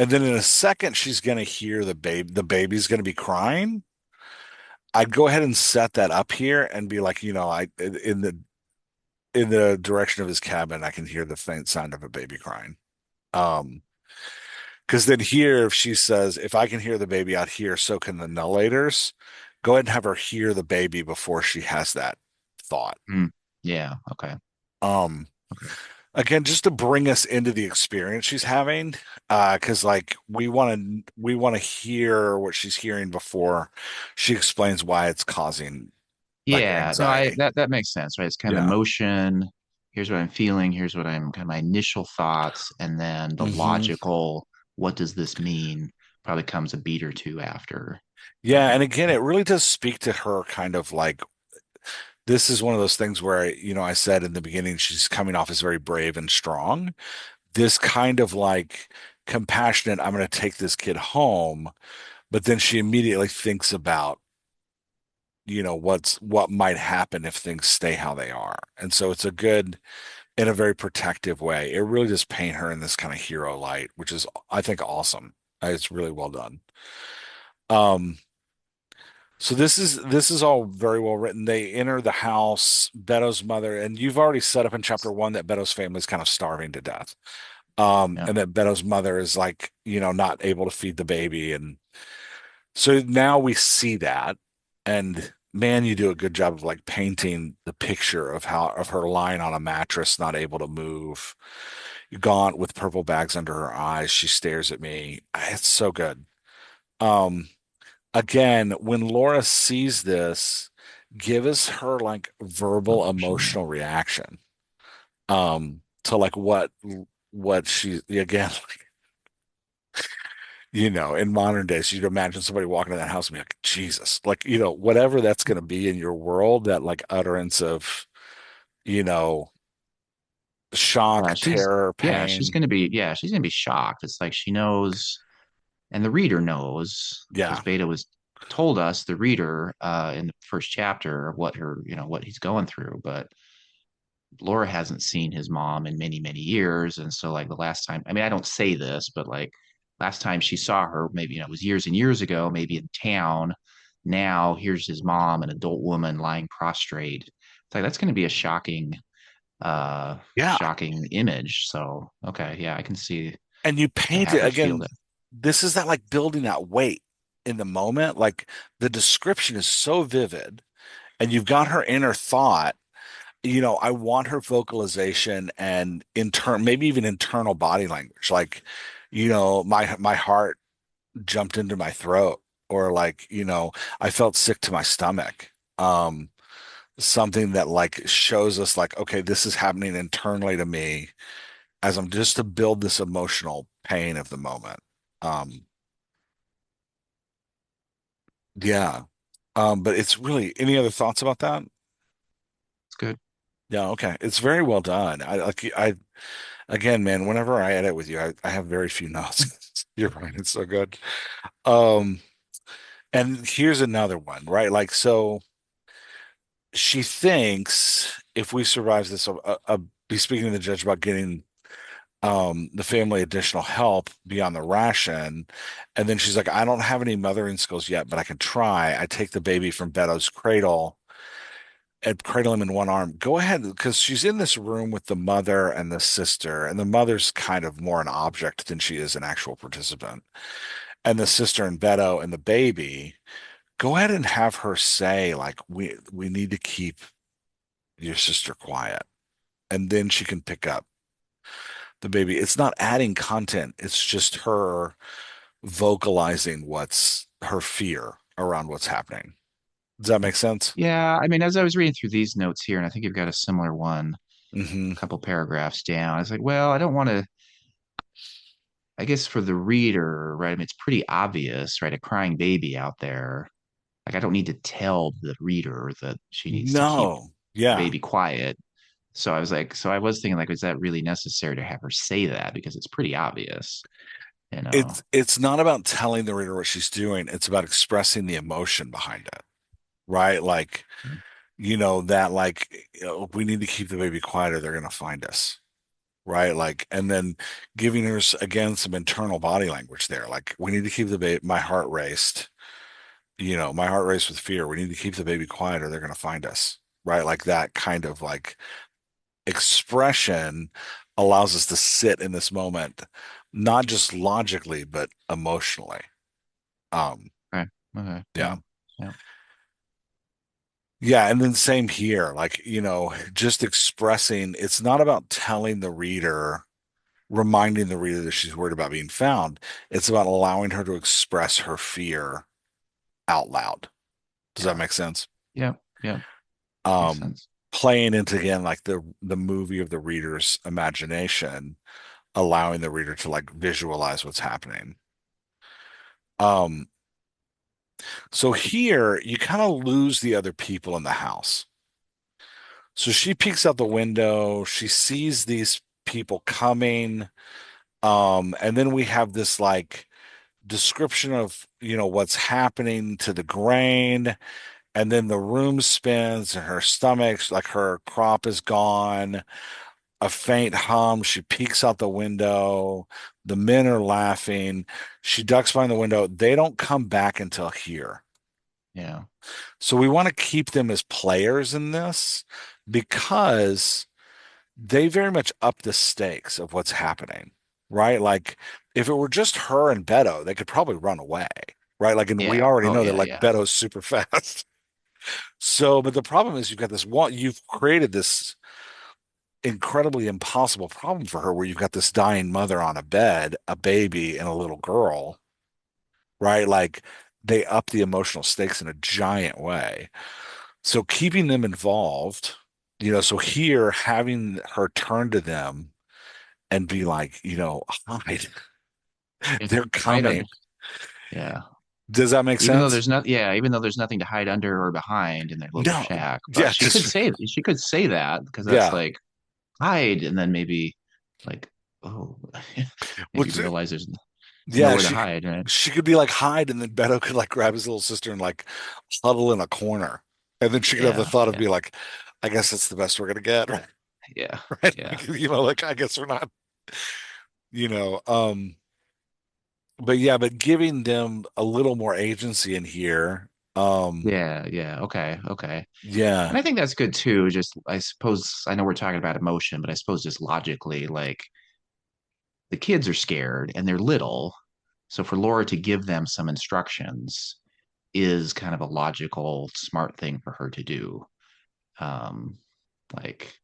and then in a second, she's gonna hear the baby's gonna be crying. I'd go ahead and set that up here and be like, in the direction of his cabin, I can hear the faint sound of a baby crying. Um, because then here, if she says, if I can hear the baby out here, so can the nullators, go ahead and have her hear the baby before she has that thought. Mm, yeah. Okay. Um, Okay. again, just to bring us into the experience she's having, because like we want to hear what she's hearing before she explains why it's causing like Yeah, no, I anxiety. that makes sense, right? It's kind of Yeah. emotion. Here's what I'm feeling. Here's what I'm kind of my initial thoughts, and then the hmm logical, what does this mean? Probably comes a beat or two after. Yeah, Um, and again, it really does speak to her kind of like this is one of those things where, I said in the beginning she's coming off as very brave and strong. This kind of like compassionate, I'm going to take this kid home, but then she immediately thinks about, what might happen if things stay how they are. And so it's a good in a very protective way. It really does paint her in this kind of hero light, which is I think awesome. It's really well done. Um So this is all very well written. They enter the house, Beto's mother, and you've already set up in chapter one that Beto's family is kind of starving to death. yeah, And that Beto's mother is like, not able to feed the baby. And so now we see that. And man, you do a good job of like painting the picture of her lying on a mattress, not able to move, gaunt with purple bags under her eyes. She stares at me. It's so good. Um, Again, when Laura sees this, give us her like verbal emotion. emotional reaction. To like what she again, in modern days, you'd imagine somebody walking in that house and be like, Jesus, like, whatever that's gonna be in your world, that like utterance of, you know, Yeah, shock, terror, she's pain. gonna be she's gonna be shocked. It's like she knows, and the reader knows because Yeah. Beta was told us, the reader, in the first chapter, what what he's going through, but Laura hasn't seen his mom in many, many years. And so, like, the last time, I mean, I don't say this, but like last time she saw her, maybe, it was years and years ago, maybe in town. Now, here's his mom, an adult woman lying prostrate. It's like, that's going to be a Yeah. shocking image. So, okay. Yeah, And you I can paint have it her feel again. that. This is that like building that weight in the moment. Like the description is so vivid. and you've got her inner thought. I want her vocalization and maybe even internal body language. Like, my heart jumped into my throat, or like, I felt sick to my stomach. Something that like shows us like, okay, this is happening internally to me as I'm just to build this emotional pain of the moment. Um, yeah. But it's really, any other thoughts about that? It's good. Yeah, okay. It's very well done. Again, man, whenever I edit with you, I have very few notes. You're right. It's so good. Um, and here's another one, right? Like, so she thinks if we survive this, be speaking to the judge about getting the family additional help beyond the ration. And then she's like, I don't have any mothering skills yet, but I can try. I take the baby from Beto's cradle and cradle him in one arm. Go ahead, because she's in this room with the mother and the sister, and the mother's kind of more an object than she is an actual participant. And the sister and Beto and the baby, go ahead and have her say, like, we need to keep your sister quiet. And then she can pick up the baby. It's not adding content, it's just her vocalizing what's her fear around what's happening. Does that make sense? Yeah, I mean, as I was reading through these notes here, and I think you've got a similar one Hmm. a couple paragraphs down. I was like, well, I don't want to, I guess for the reader, right? I mean, it's pretty obvious, right? A crying baby out there. Like, I don't need to tell the reader that she needs to keep No. the Yeah. baby quiet. So I was like, so I was thinking, like, is that really necessary to have her say that? Because it's pretty obvious, you know? It's not about telling the reader what she's doing. It's about expressing the emotion behind it, right? Like, that like, we need to keep the baby quiet or they're going to find us, right? Like, and then giving her again some internal body language there. Like, we need to keep the baby, my heart raced, my heart raced with fear. We need to keep the baby quiet or they're going to find us, right? Like that kind of like expression allows us to sit in this moment, not just logically, but emotionally. Um, Okay. Okay. yeah. Yeah. Yeah. Yeah. And then same here, like, just expressing, it's not about telling the reader, reminding the reader that she's worried about being found. It's about allowing her to express her fear out loud. Does that Yeah. make sense? Yeah. Yeah. Makes Um, sense. Playing into again like the movie of the reader's imagination, allowing the reader to like visualize what's happening. Um, so here you kind of lose the other people in the house. So she peeks out the window, she sees these people coming, and then we have this like description of, what's happening to the grain, and then the room spins and her stomach's like her crop is gone, a faint hum, she peeks out the window, the men are laughing, she ducks behind the window, they don't come back until here. Yeah. So we want to keep them as players in this because they very much up the stakes of what's happening, right? Like if it were just her and Beto, they could probably run away, right? Like, and we Yeah. already Oh, know that yeah. like Yeah. Beto's super fast. So, but the problem is you've got this one, you've created this incredibly impossible problem for her where you've got this dying mother on a bed, a baby, and a little girl, right? Like they up the emotional stakes in a giant way. So keeping them involved, so here having her turn to them and be like, hide, It, they're hide under. coming. Yeah. Does that make Even though sense? there's not, yeah, even though there's nothing to hide under or behind in their little No. shack, but Yeah, just she could say that because that's yeah. like hide, and then maybe like, oh, maybe Which realize there's yeah, nowhere to hide, right? she could be like hide and then Beto could like grab his little sister and like huddle in a corner. And then she could have the Yeah, thought of yeah, be like, I guess that's the best we're gonna get, right? yeah, Right? yeah, Like, like I guess we're not, you know, um, but yeah, but giving them a little more agency in here. yeah, yeah. Okay, okay. Yeah, And I think that's good too. Just I suppose I know we're talking about emotion, but I suppose just logically, like the kids are scared and they're little, so for Laura to give them some instructions is kind of a logical, smart thing for her to do. Um, like,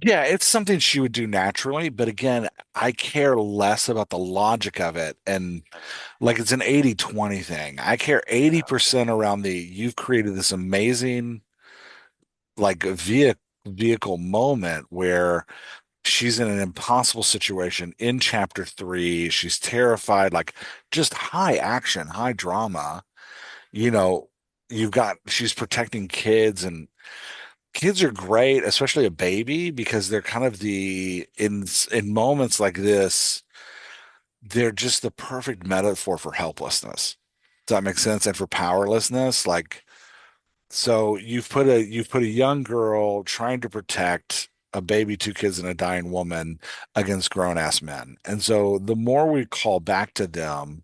Yeah, it's something she would do naturally, but again, I care less about the logic of it. And like it's an 80-20 thing. I care 80% around the you've created this amazing like vehicle moment where she's in an impossible situation in chapter 3. She's terrified, like just high action, high drama. You know, she's protecting kids, and kids are great, especially a baby, because they're kind of in moments like this, they're just the perfect metaphor for helplessness. Does that make sense? And for powerlessness, like so you've put a young girl trying to protect a baby, two kids, and a dying woman against grown ass men. And so the more we call back to them,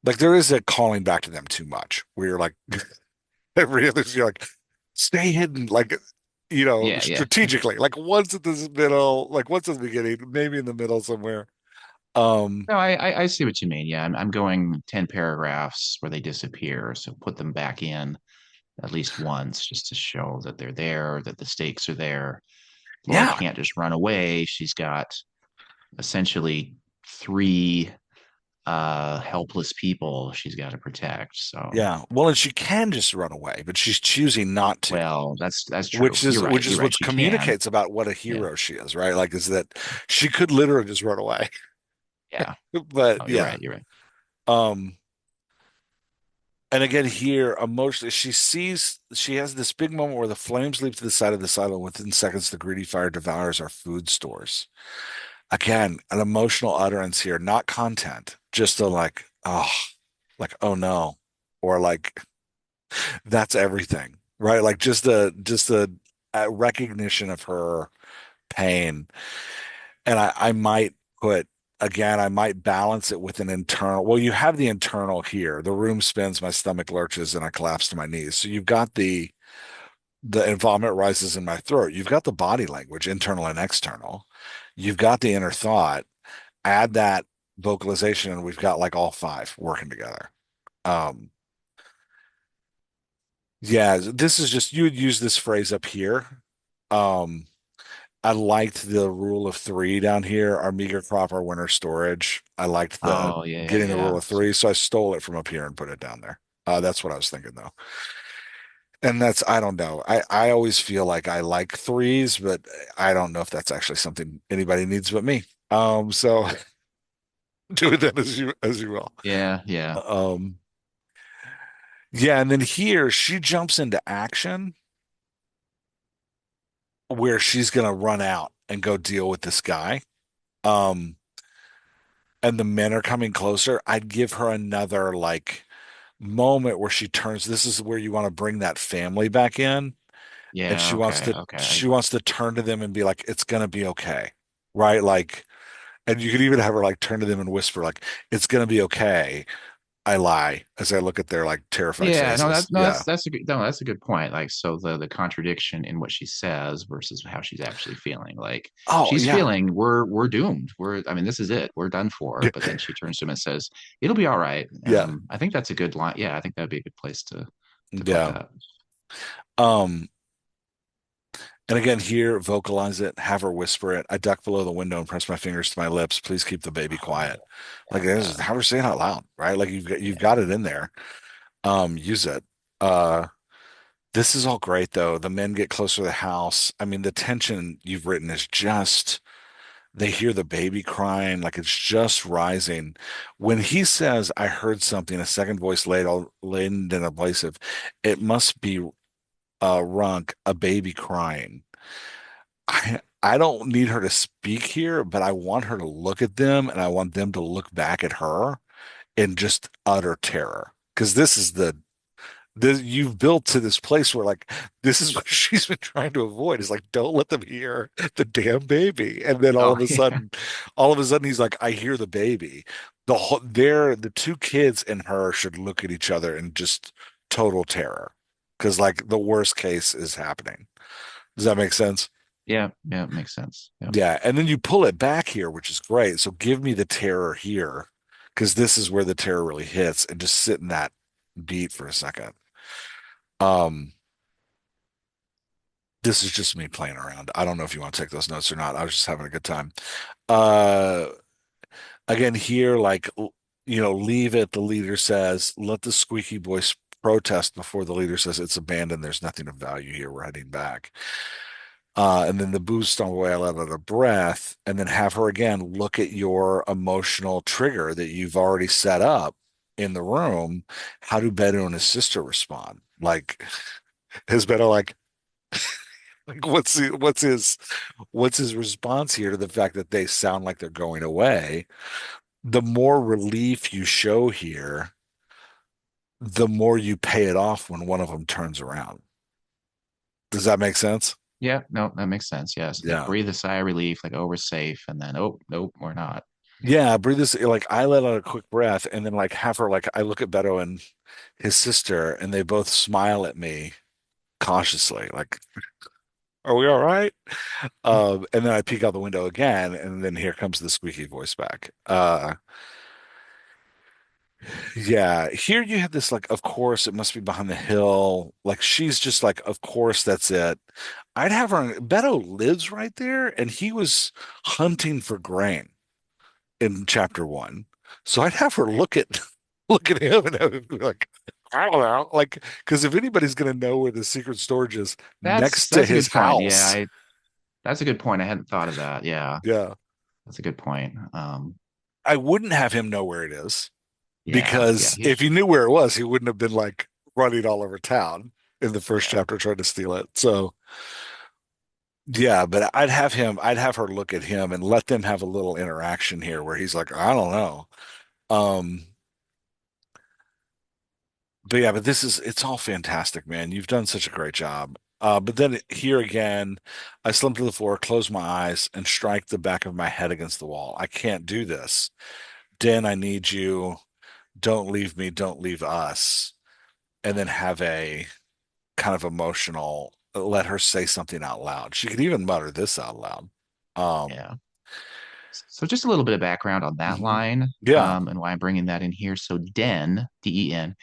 like there is a calling back to them too much, where you're like every other you're like, stay hidden, like yeah, yeah. strategically, like once at this middle, like once at the beginning, maybe in the middle somewhere. Um, No, I see what you mean. Yeah, I'm going 10 paragraphs where they disappear, so put them back in at least once just to show that they're there, that the stakes are there. Laura yeah, can't just run away. She's got essentially three helpless people she's got to protect. So, yeah. Well, and she can just run away, but she's choosing not to. well, that's true. which is You're right. which You're is right. what She can. communicates about what a Yeah. hero she is, right? Like, is that she could literally just run away. Yeah. But Oh, you're yeah. right. You're right. Um, and again here, emotionally, she has this big moment where the flames leap to the side of the silo. Within seconds, the greedy fire devours our food stores. Again, an emotional utterance here, not content, just a like, oh no, or like that's everything, right? Like a recognition of her pain. And I might put again, I might balance it with an internal. Well, you have the internal here. The room spins, my stomach lurches, and I collapse to my knees. So you've got the and vomit rises in my throat. You've got the body language, internal and external. You've got the inner thought. Add that vocalization, and we've got like all five working together. Um, yeah, this is just you would use this phrase up here. Um, I liked the rule of three down here, our meager crop, our winter storage. I liked the Oh, yeah, yeah, getting the rule yeah. of three, so I stole it from up here and put it down there. That's what I was thinking though. And that's, I don't know. I always feel like I like threes, but I don't know if that's actually something anybody needs but me. So do it then as you will. Yeah, yeah. Um, yeah, and then here she jumps into action where she's gonna run out and go deal with this guy. Um, and the men are coming closer. I'd give her another like moment where she turns. This is where you want to bring that family back in, and Yeah, okay, okay. she wants to turn to them and be like, "It's gonna be okay," right? Like, and you could even have her like turn to them and whisper like, "It's gonna be okay." I lie as I look at their like terrified Yeah, no, faces. Yeah. that's a good no, that's a good point. Like, so the contradiction in what she says versus how she's actually feeling. Like, Oh she's yeah. feeling we're doomed. I mean, this is it. We're done for. But then she turns to him and says, "It'll be all right." Yeah. I think that's a good line. Yeah, I think that'd be a good place to put Yeah. that. Um, and again, here, vocalize it, have her whisper it. I duck below the window and press my fingers to my lips. Please keep the baby quiet. Like this is Yeah, have her say it out loud, right? Like you've got it in there. Use it. Uh, this is all great though. The men get closer to the house. I mean, the tension you've written is just they hear the baby crying, like it's just rising. When he says, I heard something, a second voice laden and abrasive, it must be Runk, a baby crying. I don't need her to speak here, but I want her to look at them and I want them to look back at her in just utter terror. Because this you've built to this place where like this is what she's been trying to avoid is like don't let them hear the damn baby. And then oh yeah, all of a sudden he's like, I hear the baby. The two kids and her should look at each other in just total terror. Because like the worst case is happening. Does that make sense? yeah, yeah. It makes sense. Yeah, Yeah. And then you pull it back here, which is great. So give me the terror here, because this is where the terror really hits, and just sit in beat for a second. Um, this is just me playing around. I don't know if you want to take those notes or not. I was just having a good time. Uh, again, here, like, leave it. The leader says, let the squeaky voice protest before the leader says it's abandoned. There's nothing of value here. We're heading back. And then the boost on the way I let out a breath, and then have her again look at your emotional trigger that you've already set up in the room. How do Beto and his sister respond? Like, is Beto like what's his response here to the fact that they sound like they're going away? The more relief you show here, the more you pay it off when one of them turns around. Does that make sense? Yeah, no, that makes sense. Yes. They Yeah. breathe a sigh of relief, like, oh, we're safe. And then, oh, nope, we're not. Yeah, breathe this like I let out a quick breath and then like have her like I look at Beto and his sister and they both smile at me cautiously, like, are we all right? And then I peek out the window again, and then here comes the squeaky voice back. Yeah, here you have this like, of course it must be behind the hill. Like she's just like, of course that's it. I'd have her. Beto lives right there, and he was hunting for grain in chapter one. So I'd have her look at look at him and have him be like, I don't know, like because if anybody's gonna know where the secret storage is, next to That's a his good point. Yeah, house. that's a good point. I hadn't thought of that. Yeah, Yeah. that's a good point. I wouldn't have him know where it is Yeah, because if he knew where it was, he wouldn't have been like running all over town in the first yeah, chapter trying to steal it. So yeah, but I'd have her look at him and let them have a little interaction here where he's like, I don't know. Um, but yeah, but it's all fantastic, man. You've done such a great job. But then here again, I slump to the floor, close my eyes, and strike the back of my head against the wall. I can't do this. Den, I need you. Don't leave me. Don't leave us. And then have a kind of emotional, let her say something out loud. She could even mutter this out loud. Um, yeah. So just a little bit of background on that mhm. line, Yeah. and why I'm bringing that in here. So Den, Den,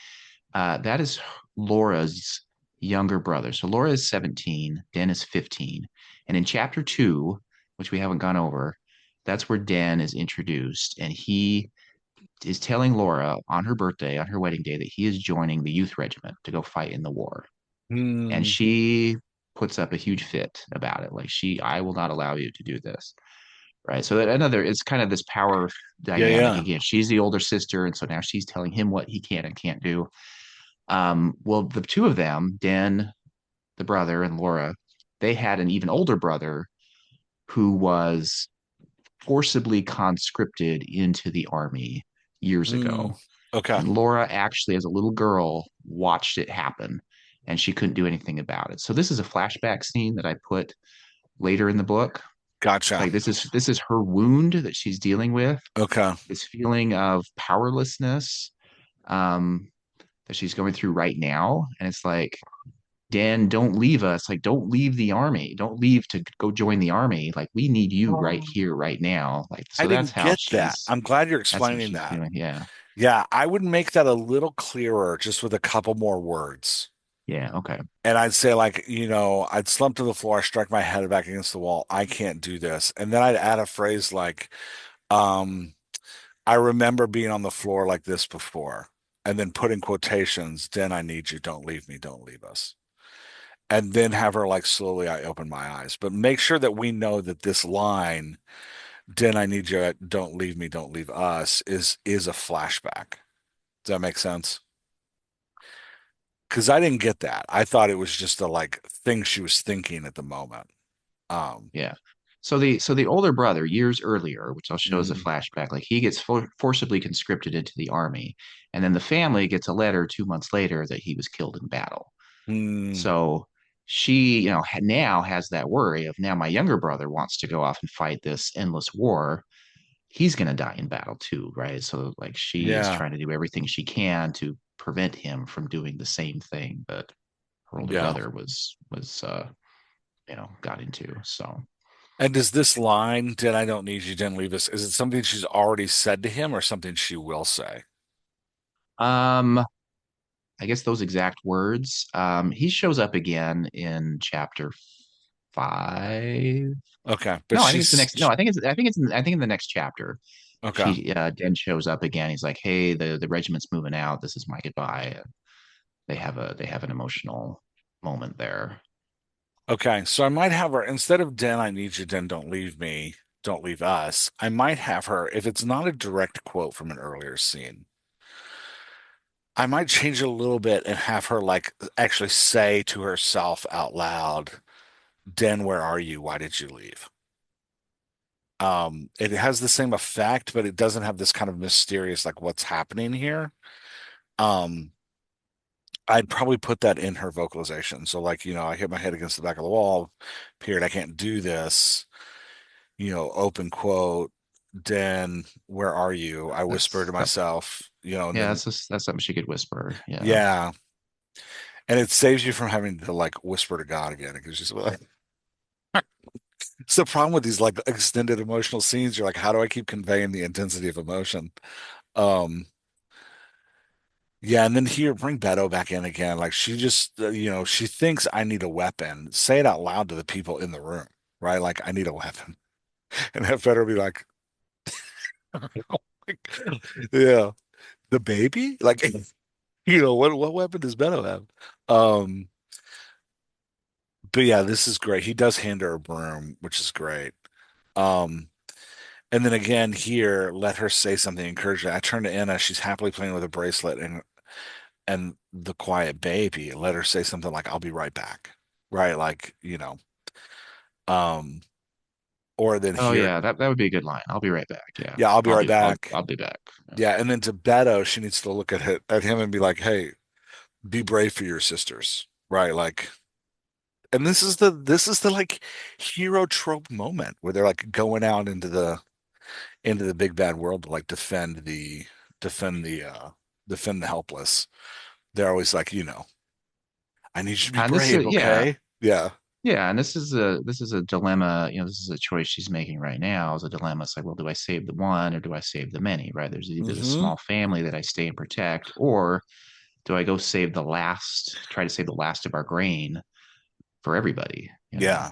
that is Laura's younger brother. So Laura is 17, Den is 15. And in chapter two, which we haven't gone over, that's where Den is introduced. And he is telling Laura on her birthday, on her wedding day, that he is joining the youth regiment to go fight in the war. And Mm, she puts up a huge fit about it. Like, I will not allow you to do this. Right. So that another, it's kind of this power yeah, dynamic yeah. again. She's the older sister. And so now she's telling him what he can and can't do. Well, the two of them, Den, the brother, and Laura, they had an even older brother who was forcibly conscripted into the army years Mm, ago. okay. And Laura actually, as a little girl, watched it happen and she couldn't do anything about it. So this is a flashback scene that I put later in the book. Gotcha. Like, this is her wound that she's dealing with, Okay. this feeling of powerlessness, um, that she's going through right now. And it's like, Dan, don't leave us. Like, don't leave the army. Don't leave to go join the army. Like, we need you right here, right now. Like, I so didn't get that. I'm glad you're that's how explaining she's that. feeling. Yeah. Yeah, I would make that a little clearer just with a couple more words. Yeah. Okay. And I'd say, like, I'd slump to the floor, strike my head back against the wall. I can't do this. And then I'd add a phrase like, um, I remember being on the floor like this before. And then put in quotations, then I need you. Don't leave me. Don't leave us. And then have her like slowly, I open my eyes. But make sure that we know that this line, then I need you. Don't leave me. Don't leave us is a flashback. Does that make sense? Because I didn't get that. I thought it was just a like thing she was thinking at the moment. Um, Yeah. So the older brother, years earlier, which I'll show as a mhm. flashback, like, he gets forcibly conscripted into the army, and then the family gets a letter 2 months later that he was killed in battle. Hmm. So she, now has that worry of, now my younger brother wants to go off and fight this endless war. He's going to die in battle too, right? So, like, she is Yeah. trying to do everything she can to prevent him from doing the same thing that her older Yeah. brother got into. So, And does this line, "Did I don't need you, didn't leave us," is it something she's already said to him or something she will say? um, I guess those exact words. He shows up again in chapter 5. Okay, but No, I think it's the she's next. No, I think in the next chapter, okay. she Den shows up again. He's like, "Hey, the regiment's moving out. This is my goodbye." And they have an emotional moment there. Okay, so I might have her instead of Den, I need you, Den, don't leave me, don't leave us. I might have her, if it's not a direct quote from an earlier scene, I might change it a little bit and have her like actually say to herself out loud, Den, where are you? Why did you leave? It has the same effect, but it doesn't have this kind of mysterious, like what's happening here. Um, I'd probably put that in her vocalization. So like, I hit my head against the back of the wall, period. I can't do this. Open quote, Den, where are you? I whisper to That's that, myself, and yeah, then, that's something she could whisper. Yeah. yeah. And it saves you from having to like whisper to God again because she's like, it's the problem with these like extended emotional scenes. You're like, how do I keep conveying the intensity of emotion? Um, yeah. And then here, bring Beto back in again. Like she just, she thinks I need a weapon. Say it out loud to the people in the room, right? Like, I need a weapon. And have Beto be like, yeah, the baby? Like, what weapon does Beto have? Um, but yeah, this is great. He does hand her a broom, which is great. Um, and then again here, let her say something encouraging. I turn to Anna, she's happily playing with a bracelet and the quiet baby. Let her say something like, I'll be right back. Right? Like, um, or then Oh here, yeah, that would be a good line. I'll be right back. Yeah. yeah, I'll be I'll right be I'll back. I'll be back. Yeah. Yeah, and then to Beto, she needs to look at him and be like, hey, be brave for your sisters. Right? Like, and this is the like hero trope moment where they're like going out into the big bad world to like defend the defend the helpless. They're always like, I need you to be And this brave, is yeah, okay? Yeah. yeah, and this is a dilemma. This is a choice she's making right now. Is a dilemma. It's like, well, do I save the one or do I save the many? Right? There's either the Hmm. small family that I stay and protect, or do I go save the last, try to save the last of our grain for everybody? Yeah.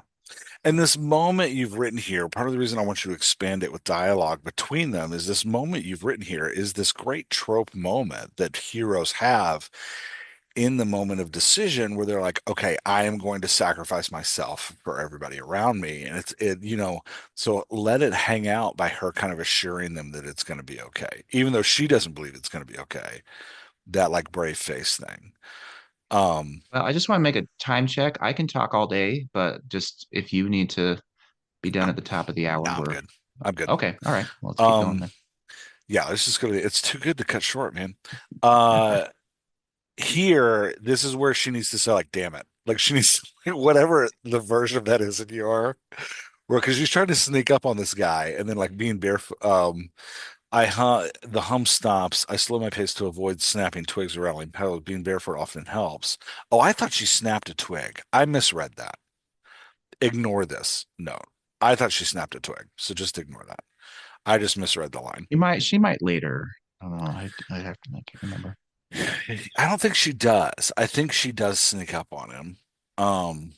And this moment you've written here, part of the reason I want you to expand it with dialogue between them is this moment you've written here is this great trope moment that heroes have in the moment of decision where they're like, okay, I am going to sacrifice myself for everybody around me. And so let it hang out by her kind of assuring them that it's going to be okay, even though she doesn't believe it's going to be okay. That like brave face thing. Um, Well, I just want to make a time check. I can talk all day, but just if you need to be done at the top of the no, hour, I'm we're good. I'm good. okay. All right. Well, let's keep going Um, then. yeah, this is gonna, it's too good to cut short, man. Uh, Here, this is where she needs to say, like, damn it. Like she needs whatever the version of that is in your where because she's trying to sneak up on this guy and then like being barefoot. The hum stops. I slow my pace to avoid snapping twigs or rattling petals. Being barefoot often helps. Oh, I thought she snapped a twig. I misread that. Ignore this note. I thought she snapped a twig, so just ignore that. I just misread the line. She might later. I don't know. I can't remember. I don't think she does. I think she does sneak up on him. Um,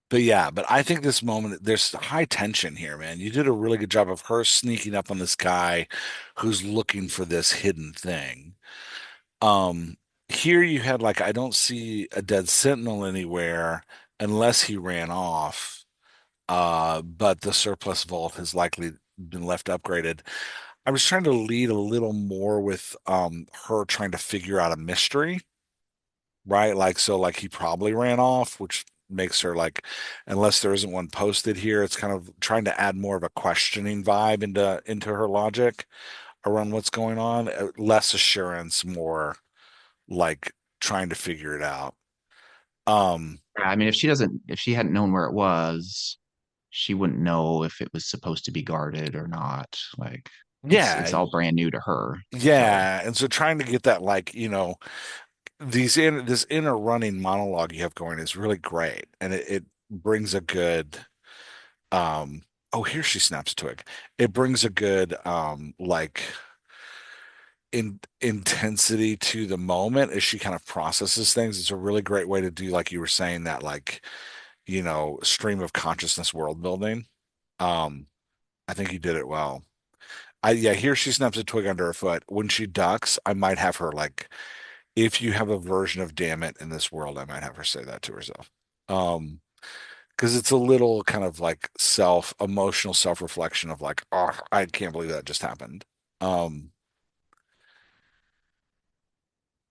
but yeah, but I think this moment, there's high tension here, man. You did a really good job of her sneaking up on this guy who's looking for this hidden thing. Um, Here you had like, I don't see a dead sentinel anywhere unless he ran off. But the surplus vault has likely been left upgraded. I was trying to lead a little more with her trying to figure out a mystery, right? Like so like he probably ran off, which makes her like unless there isn't one posted here, it's kind of trying to add more of a questioning vibe into her logic around what's going on. Less assurance, more like trying to figure it out. Um I mean, if she hadn't known where it was, she wouldn't know if it was supposed to be guarded or not. Like it's yeah, all brand new to her. So yeah. And so trying to get that like, this inner running monologue you have going is really great. And it brings a good um oh here she snaps a twig. It brings a good like intensity to the moment as she kind of processes things. It's a really great way to do, like you were saying, that like, stream of consciousness world building. Um, I think you did it well. Yeah, here she snaps a twig under her foot. When she ducks, I might have her like, if you have a version of damn it in this world, I might have her say that to herself. Um, because it's a little kind of like emotional self-reflection of like, oh, I can't believe that just happened. Um,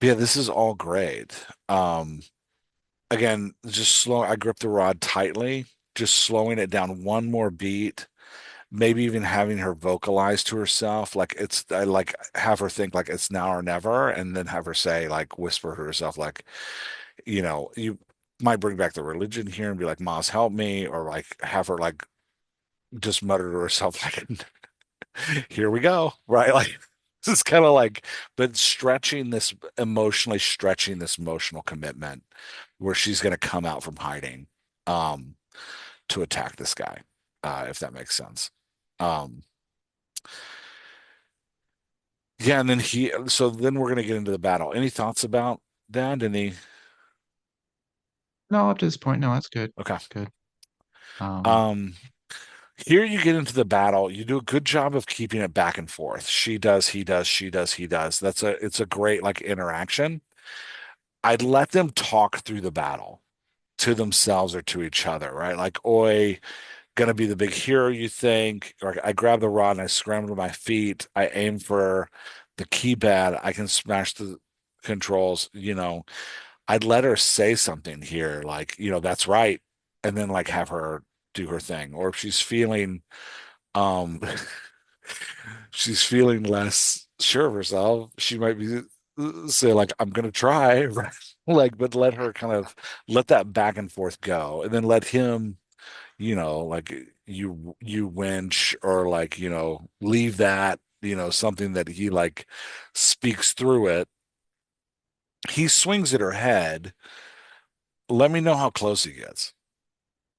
yeah, this is all great. Um, again, just slow. I grip the rod tightly, just slowing it down one more beat, maybe even having her vocalize to herself. Like I like have her think like it's now or never, and then have her say, like, whisper to herself, like, you might bring back the religion here and be like, Maz, help me, or like have her like just mutter to herself, like, here we go, right? Like, this is kind of like, but stretching this emotional commitment where she's going to come out from hiding, um, to attack this guy, if that makes sense. Um, yeah, and then so then we're going to get into the battle. Any thoughts about that? No, up to this point, no, that's good. Okay. Good. Um, Um, Here you get into the battle. You do a good job of keeping it back and forth. She does, he does, she does, he does. It's a great like interaction. I'd let them talk through the battle to themselves or to each other, right? Like, oi, gonna be the big hero, you think? Or I grab the rod and I scramble to my feet. I aim for the keypad. I can smash the controls. I'd let her say something here, like, that's right, and then like have her do her thing. Or if she's feeling um she's feeling less sure of herself, she might be say like, I'm gonna try, right? Like, but let her kind of let that back and forth go, and then let him, like, you winch, or like, leave that, something that he like speaks through it. He swings at her head. Let me know how close he gets,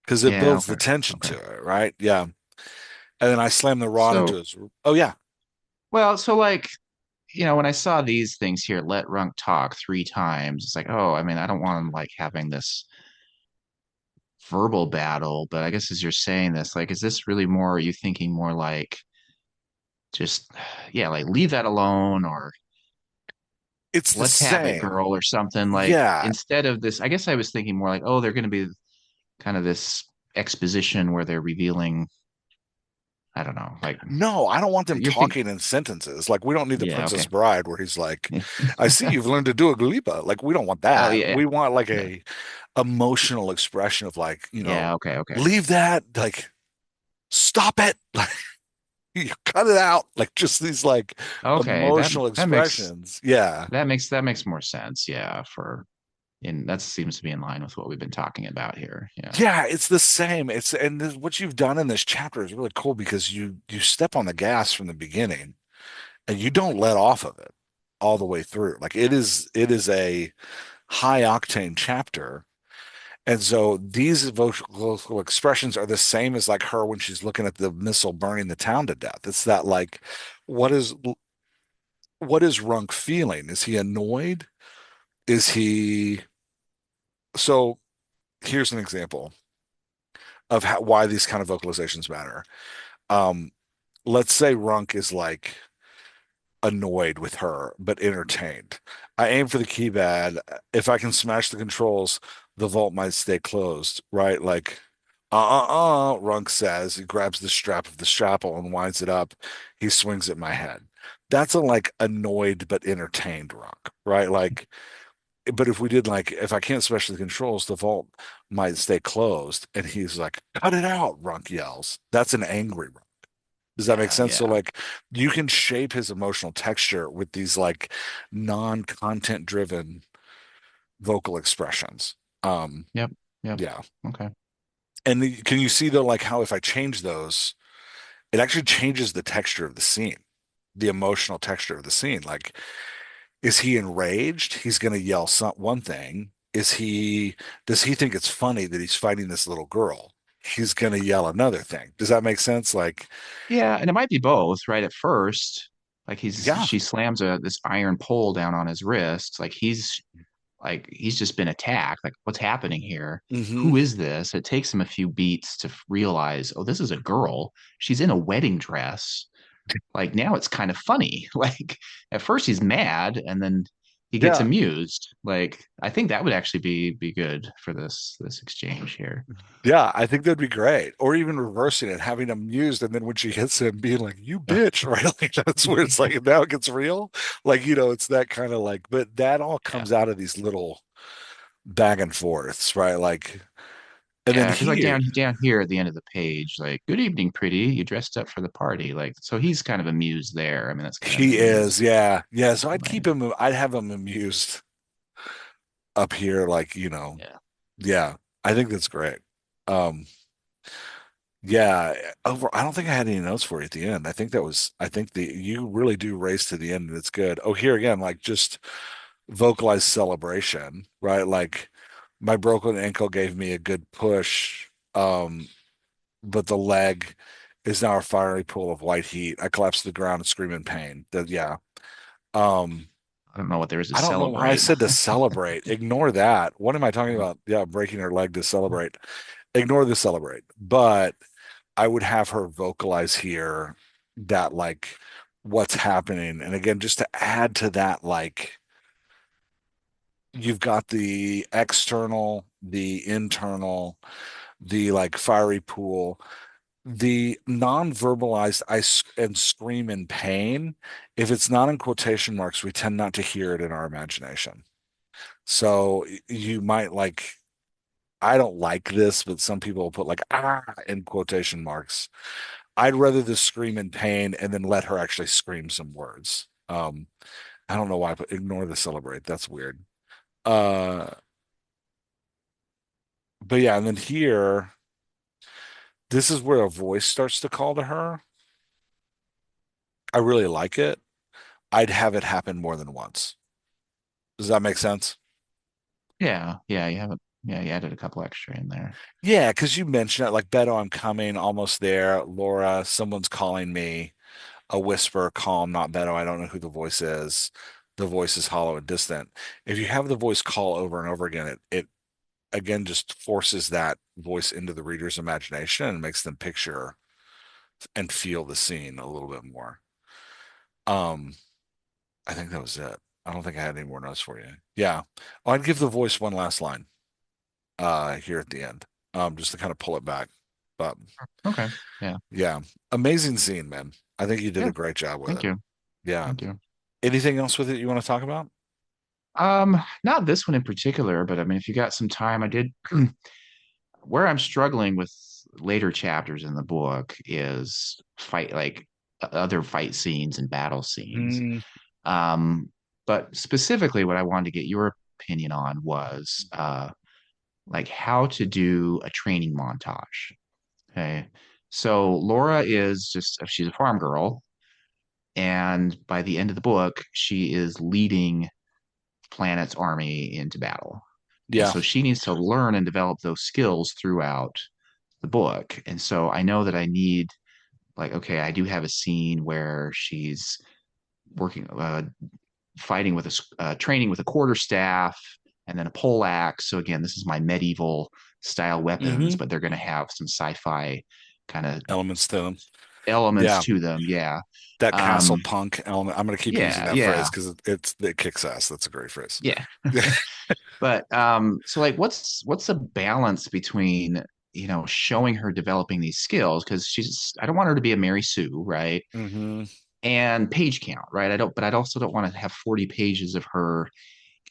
because it yeah, builds the okay. tension Okay. to it, right? Yeah. And then I slam the rod into So, his. Oh yeah. well, so like, when I saw these things here, let Runk talk 3 times, it's like, oh, I mean, I don't want him like having this verbal battle, but I guess as you're saying this, like, is this really more, are you thinking more like just, yeah, like leave that alone, or It's the let's have it, same. girl, or something like Yeah. instead of this, I guess I was thinking more like, oh, they're going to be kind of this exposition where they're revealing, I don't know, like No, I don't want them you're thinking, talking in sentences. Like, we don't need the yeah, Princess okay. Bride where he's like, I see you've learned to do a galipa. Like, we don't want Oh, that. yeah, We want like yeah, a emotional expression of like, yeah, okay, okay. leave that, like, stop it. Like, you cut it out. Like, just these like Okay, that emotional that makes expressions. Yeah. that makes more sense. Yeah, that seems to be in line with what we've been talking about here. Yeah. Yeah, it's the same. What you've done in this chapter is really cool, because you step on the gas from the beginning and you don't let off of it all the way through. Like, it is a high octane chapter. And so these vocal expressions are the same as like her when she's looking at the missile burning the town to death. It's that like, what is what is Runk feeling? Is he annoyed? Is he so here's an example of why these kind of vocalizations matter. Um, let's say Runk is like annoyed with her, but entertained. I aim for the keypad. If I can smash the controls, the vault might stay closed, right? Like, Runk says. He grabs the strap of the strapple and winds it up. He swings at my head. That's a like annoyed but entertained Runk, right? Like, but if we did like, if I can't smash the controls, the vault might stay closed. And he's like, cut it out, Runk yells. That's an angry Runk. Does that make Yeah, sense? So yeah. like, you can shape his emotional texture with these like non-content driven vocal expressions. Um, Yep. Yep. yeah. Okay. And can you see though, like how if I change those, it actually changes the texture of the scene, the emotional texture of the scene. Like, is he enraged? He's going to yell one thing. Does he think it's funny that he's fighting this little girl? He's going to yell another thing. Does that make sense? Like, Yeah, and it might be both, right? At first, Like Yeah. she slams this iron pole down on his wrist. Like he's just been attacked. Like, what's happening here? Hmm. Who is this? It takes him a few beats to realize, oh, this is a girl. She's in a wedding dress. Like, now it's kind of funny. Like, at first he's mad, and then he gets Yeah. amused. Like, I think that would actually be good for this exchange here. Yeah, I think that'd be great. Or even reversing it, having him used, and then when she hits him, being like, "You bitch," right? Like that's where it's like now it gets real. Like, it's that kind of like, but that all Yeah. comes out of these little back and forths, right? Like, and then Yeah, because like here down here at the end of the page, like, good evening, pretty. You dressed up for the party. Like, so he's kind of amused there. I mean, that's kind of he an is, amusing yeah, yeah. So moment. I'd have him amused up here, like, Yeah. yeah. I think that's great. Um, yeah. I don't think I had any notes for you at the end. I think you really do race to the end, and it's good. Oh, here again, like just vocalized celebration, right? Like my broken ankle gave me a good push, but the leg is now a fiery pool of white heat. I collapse to the ground and scream in pain. That yeah. Um, I don't know what there is to I don't know why I celebrate. said to celebrate. Ignore that. What am I talking about? Yeah, breaking her leg to celebrate. Ignore the celebrate. But I would have her vocalize here that like what's happening. And again, just to add to that, like you've got the external, the internal, the like fiery pool, the non-verbalized and scream in pain. If it's not in quotation marks, we tend not to hear it in our imagination. So you might like, I don't like this, but some people will put like in quotation marks. I'd rather the scream in pain and then let her actually scream some words. I don't know why, but ignore the celebrate. That's weird. Uh, but yeah, and then here, this is where a voice starts to call to her. I really like it. I'd have it happen more than once. Does that make sense? Yeah, yeah, you added a couple extra in there. Yeah, because you mentioned it like Beto, I'm coming, almost there. Laura, someone's calling me. A whisper, calm, not Beto. I don't know who the voice is. The voice is hollow and distant. If you have the voice call over and over again, it again just forces that voice into the reader's imagination and makes them picture and feel the scene a little bit more. Um, I think that was it. I don't think I had any more notes for you. Yeah. Oh, I'd give the voice one last line here at the end. Just to kind of pull it back. But Okay. Yeah. yeah. Amazing scene, man. I think you did Yeah. a great job with Thank it. you. Yeah. Thank you. Anything else with it you want to talk about? Not this one in particular, but I mean, if you got some time, I did where I'm struggling with later chapters in the book is other fight scenes and battle scenes. Mm, Um, but specifically, what I wanted to get your opinion on was like how to do a training montage. Okay. So Laura is she's a farm girl, and by the end of the book, she is leading planet's army into battle. And yeah. so she needs to learn and develop those skills throughout the book. And so I know that I need, like, okay, I do have a scene where she's working, fighting with training with a quarterstaff and then a pole axe. So again, this is my medieval style weapons, Hmm. but they're going to have some sci-fi kind of Elements to them. elements Yeah. to them. Yeah. That castle Um, punk element. I'm going to keep using yeah, that yeah, phrase because it kicks ass. That's a great phrase. yeah. But so like what's the balance between, showing her developing these skills because I don't want her to be a Mary Sue, right? Hmm. And page count, right? I also don't want to have 40 pages of her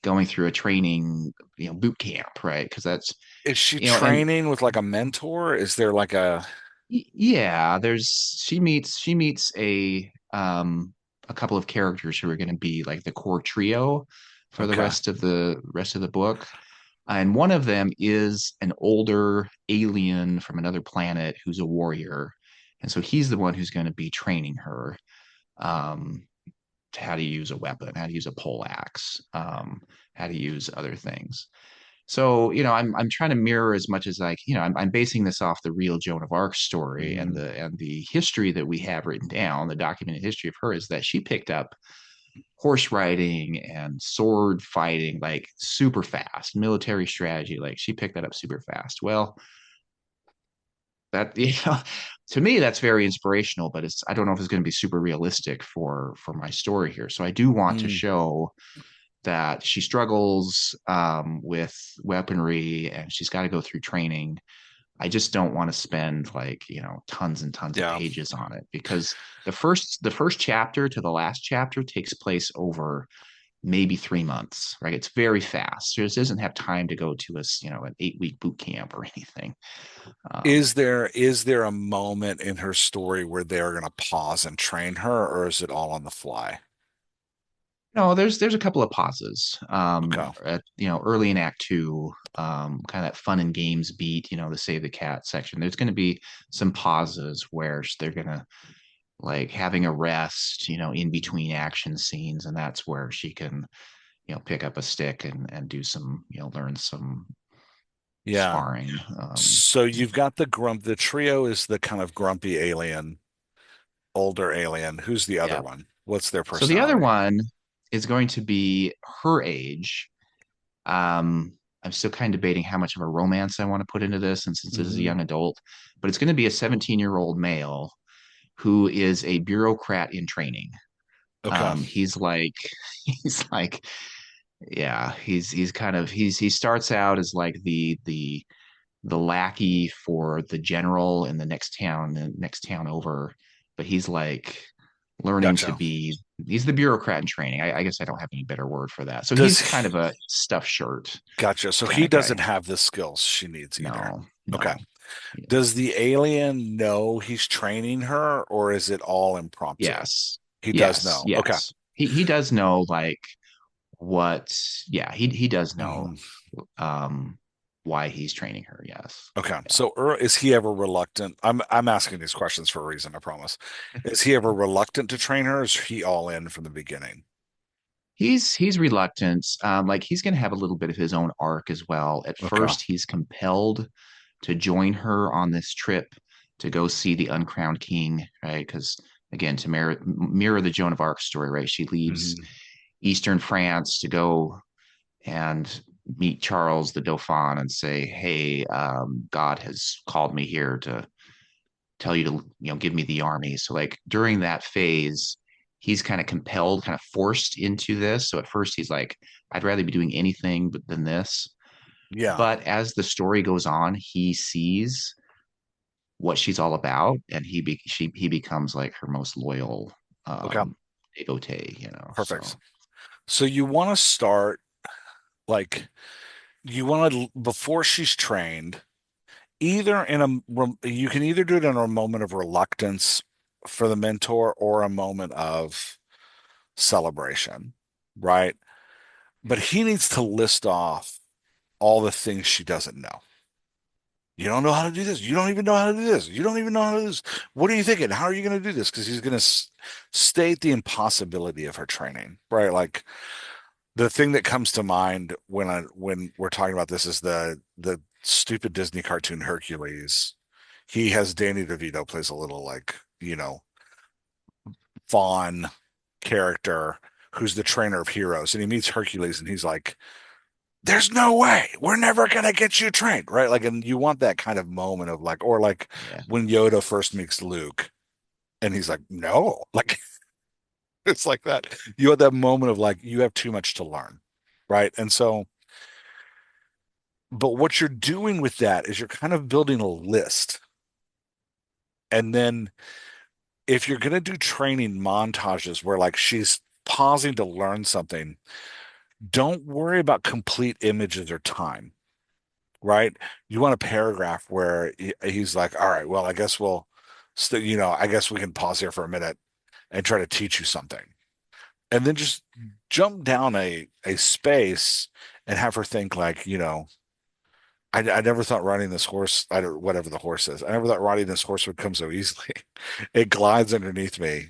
going through a training, boot camp, right? Because that's, Is she and training with like a mentor? Is there like a yeah, she meets a couple of characters who are going to be like the core trio for the okay? rest of the book. And one of them is an older alien from another planet who's a warrior. And so he's the one who's going to be training her um, to how to use a weapon, how to use a pole axe, how to use other things. So, I'm trying to mirror as much as I'm basing this off the real Joan of Arc story, and Mhm. the history that we have written down, the documented history of her is that she picked up horse riding and sword fighting like super fast, military strategy, like she picked that up super fast. Well, that to me that's very inspirational, but I don't know if it's going to be super realistic for my story here. So I do want to Mm. show that she struggles with weaponry and she's got to go through training. I just don't want to spend like, tons and tons of Yeah. pages on it, because the first chapter to the last chapter takes place over maybe 3 months, right? It's very fast. She just doesn't have time to go to an 8-week boot camp or anything. Um, Is there a moment in her story where they're going to pause and train her, or is it all on the fly? no, there's a couple of pauses. Okay. Early in Act Two, kind of that fun and games beat, the Save the Cat section. There's going to be some pauses where they're going to like having a rest, in between action scenes, and that's where she can, pick up a stick and do some, learn some Yeah. sparring. So you've got the trio is the kind of grumpy alien, older alien. Who's the other Yeah. one? What's their So the other personality? one is going to be her age. Um, I'm still kind of debating how much of a romance I want to put into this, and since this is a Hmm. young adult, but it's going to be a 17-year-old male who is a bureaucrat in training. Okay. He's like, he's like, yeah, he's kind of he starts out as like the lackey for the general in the next town over, but he's like learning to Gotcha. be he's the bureaucrat in training. I guess I don't have any better word for that. So Does he's kind he, of a stuffed shirt gotcha. So kind he of guy. doesn't have the skills she needs either. No, Okay. no. Does the alien know he's training her, or is it all impromptu? Yes. He does Yes, know. Okay. yes. He does know like what yeah, he does know Hmm. um why he's training her, yes. Okay. Yeah. So is he ever reluctant? I'm asking these questions for a reason, I promise. Is he ever reluctant to train her? Or is he all in from the beginning? He's reluctant. Like he's gonna have a little bit of his own arc as well. At Okay. first, he's compelled to join her on this trip to go see the uncrowned king, right? Because again, to mirror the Joan of Arc story, right? She leaves Hmm. Eastern France to go and meet Charles the Dauphin and say, "Hey, God has called me here to tell you to, give me the army." So like during that phase, he's kind of compelled, kind of forced into this. So at first he's like, "I'd rather be doing anything but than this." Yeah. But as the story goes on, he sees what she's all about, and he becomes like her most loyal Okay. devotee. So Perfect. So you want to start like you want to before she's trained, either you can either do it in a moment of reluctance for the mentor or a moment of celebration, right? But he needs to list off all the things she doesn't know. You don't know how to do this. You don't even know how to do this. You don't even know how to do this. What are you thinking? How are you going to do this? Because he's going to state the impossibility of her training, right? Like the thing that comes to mind when we're talking about this is the stupid Disney cartoon Hercules. He has Danny DeVito plays a little like, fawn character who's the trainer of heroes, and he meets Hercules and he's like, there's no way we're never gonna get you trained, right? Like, and you want that kind of moment of like, or like yeah, when Yoda first meets Luke and he's like, no, like it's like that. You have that moment of like, you have too much to learn, right? And so, but what you're doing with that is you're kind of building a list. And then if you're gonna do training montages where like she's pausing to learn something, don't worry about complete images or time, right? You want a paragraph where he's like, all right, well, I guess I guess we can pause here for a minute and try to teach you something. And then just jump down a space and have her think like, I never thought riding this horse, I don't, whatever the horse is, I never thought riding this horse would come so easily. It glides underneath me,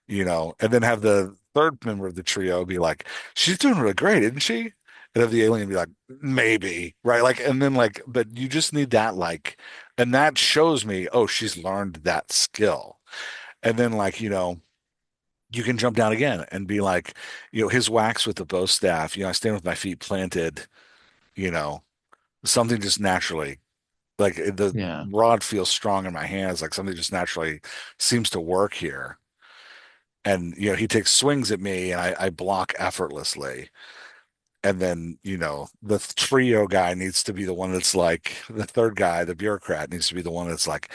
and then have the third member of the trio be like, she's doing really great, isn't she? and have the alien be like, maybe, right? Like, and then like, but you just need that, like, and that shows me, oh, she's learned that skill. And then like, you can jump down again and be like, his wax with the bow staff, I stand with my feet planted, you know, something just naturally, like the Yeah. rod feels strong in my hands, like something just naturally seems to work here. And, he takes swings at me and I block effortlessly. And then, the trio guy needs to be the one that's like, the third guy, the bureaucrat needs to be the one that's like,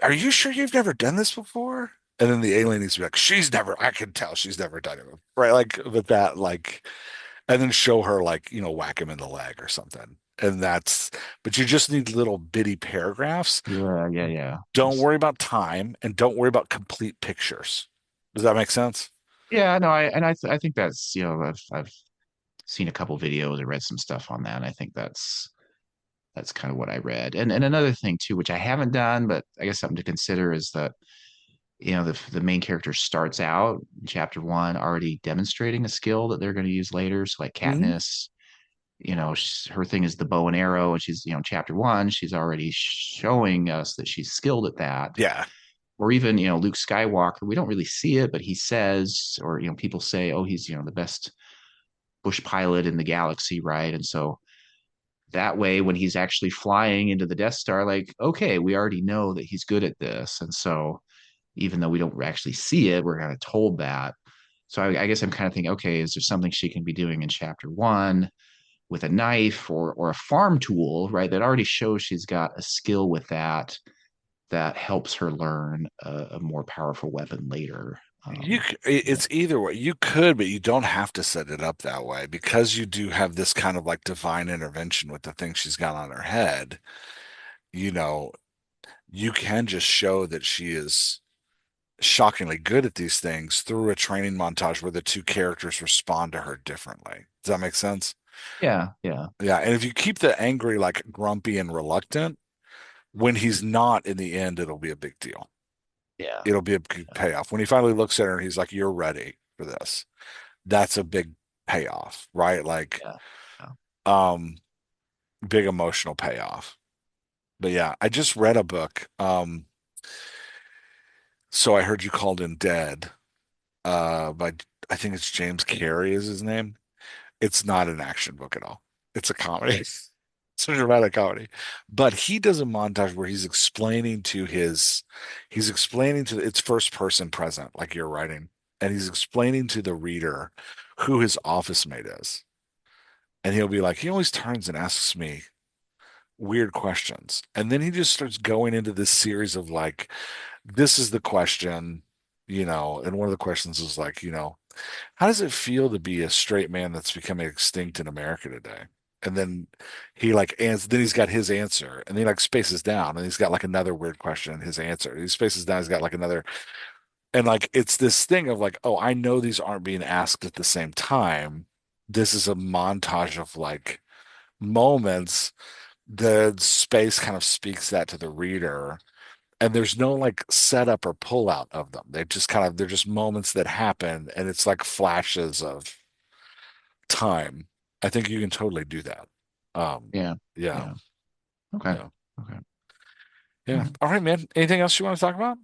are you sure you've never done this before? And then the alien needs to be like, I can tell she's never done it before. Right. Like, but that, like, and then show her, like, whack him in the leg or something. But you just need little bitty paragraphs. Yeah, yeah, yeah. Don't worry about time and don't worry about complete pictures. Does that make sense? Yeah, no, I think that's, I've seen a couple videos and read some stuff on that, and I think that's kind of what I read. And another thing too, which I haven't done, but I guess something to consider is that, the main character starts out in chapter one already demonstrating a skill that they're going to use later. So like Hmm. Katniss, her thing is the bow and arrow, and she's, chapter one, she's already showing us that she's skilled at that. Yeah. Or even, Luke Skywalker, we don't really see it, but he says, or, people say, oh, he's, the best bush pilot in the galaxy, right? And so that way, when he's actually flying into the Death Star, like, okay, we already know that he's good at this. And so even though we don't actually see it, we're kind of told that. So I guess I'm kind of thinking, okay, is there something she can be doing in chapter one with a knife or a farm tool, right? That already shows she's got a skill with that helps her learn a more powerful weapon later. Yeah, It's either way. You could, but you don't have to set it up that way because you do have this kind of like divine intervention with the thing she's got on her head. You know, you can just show that she is shockingly good at these things through a training montage where the two characters respond to her differently. Does that make sense? yeah, yeah, Yeah. And if you keep the angry, like grumpy and reluctant, when he's not in the end, it'll be a big deal. yeah, It'll be a big payoff. When he finally looks at her and he's like, "You're ready for this." That's a big payoff, right? Like, yeah, yeah. um, big emotional payoff. But yeah, I just read a book. So I heard you called in dead, by I think it's James Carey is his name. It's not an action book at all. It's a comedy. It's a dramatic comedy. But he does a montage where he's explaining to it's first person present, like you're writing, and he's explaining to the reader who his office mate is. And he'll be like, he always turns and asks me weird questions. And then he just starts going into this series of like, this is the question, and one of the questions is like, how does it feel to be a straight man that's becoming extinct in America today? And then he like answers, then he's got his answer, and he like spaces down, and he's got like another weird question, his answer. He spaces down, he's got like another, and like it's this thing of like, oh, I know these aren't being asked at the same time. This is a montage of like moments. The space kind of speaks that to the reader, and there's no like setup or pull out of them. They're just moments that happen, and it's like flashes of time. I think you can totally do that. Yeah, Yeah, yeah. Okay. yeah, Okay. yeah. Yeah. All right, man. Anything else you want to talk about?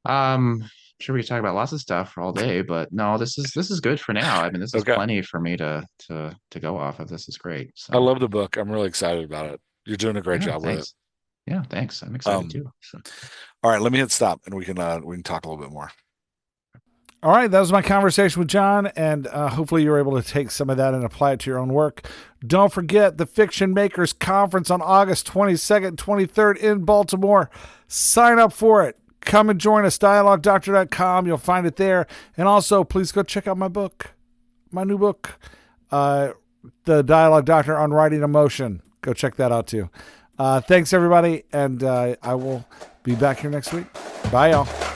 I'm sure we could talk about lots of stuff for all day, but no, this is good for now. I mean, this is Okay. plenty for me to go off of. This is great. I So love the book. I'm really excited about it. You're doing a great yeah, job with it. thanks. Yeah, thanks. I'm excited Um, too. So, all right, let me hit stop and we can talk a little bit more. All right, that was my conversation with John, and hopefully you're able to take some of that and apply it to your own work. Don't forget the Fiction Makers Conference on August 22nd, 23rd in Baltimore. Sign up for it. Come and join us, dialoguedoctor.com. You'll find it there. And also, please go check out my book, my new book, The Dialogue Doctor on Writing Emotion. Go check that out too. Thanks, everybody, and I will be back here next week. Bye, y'all.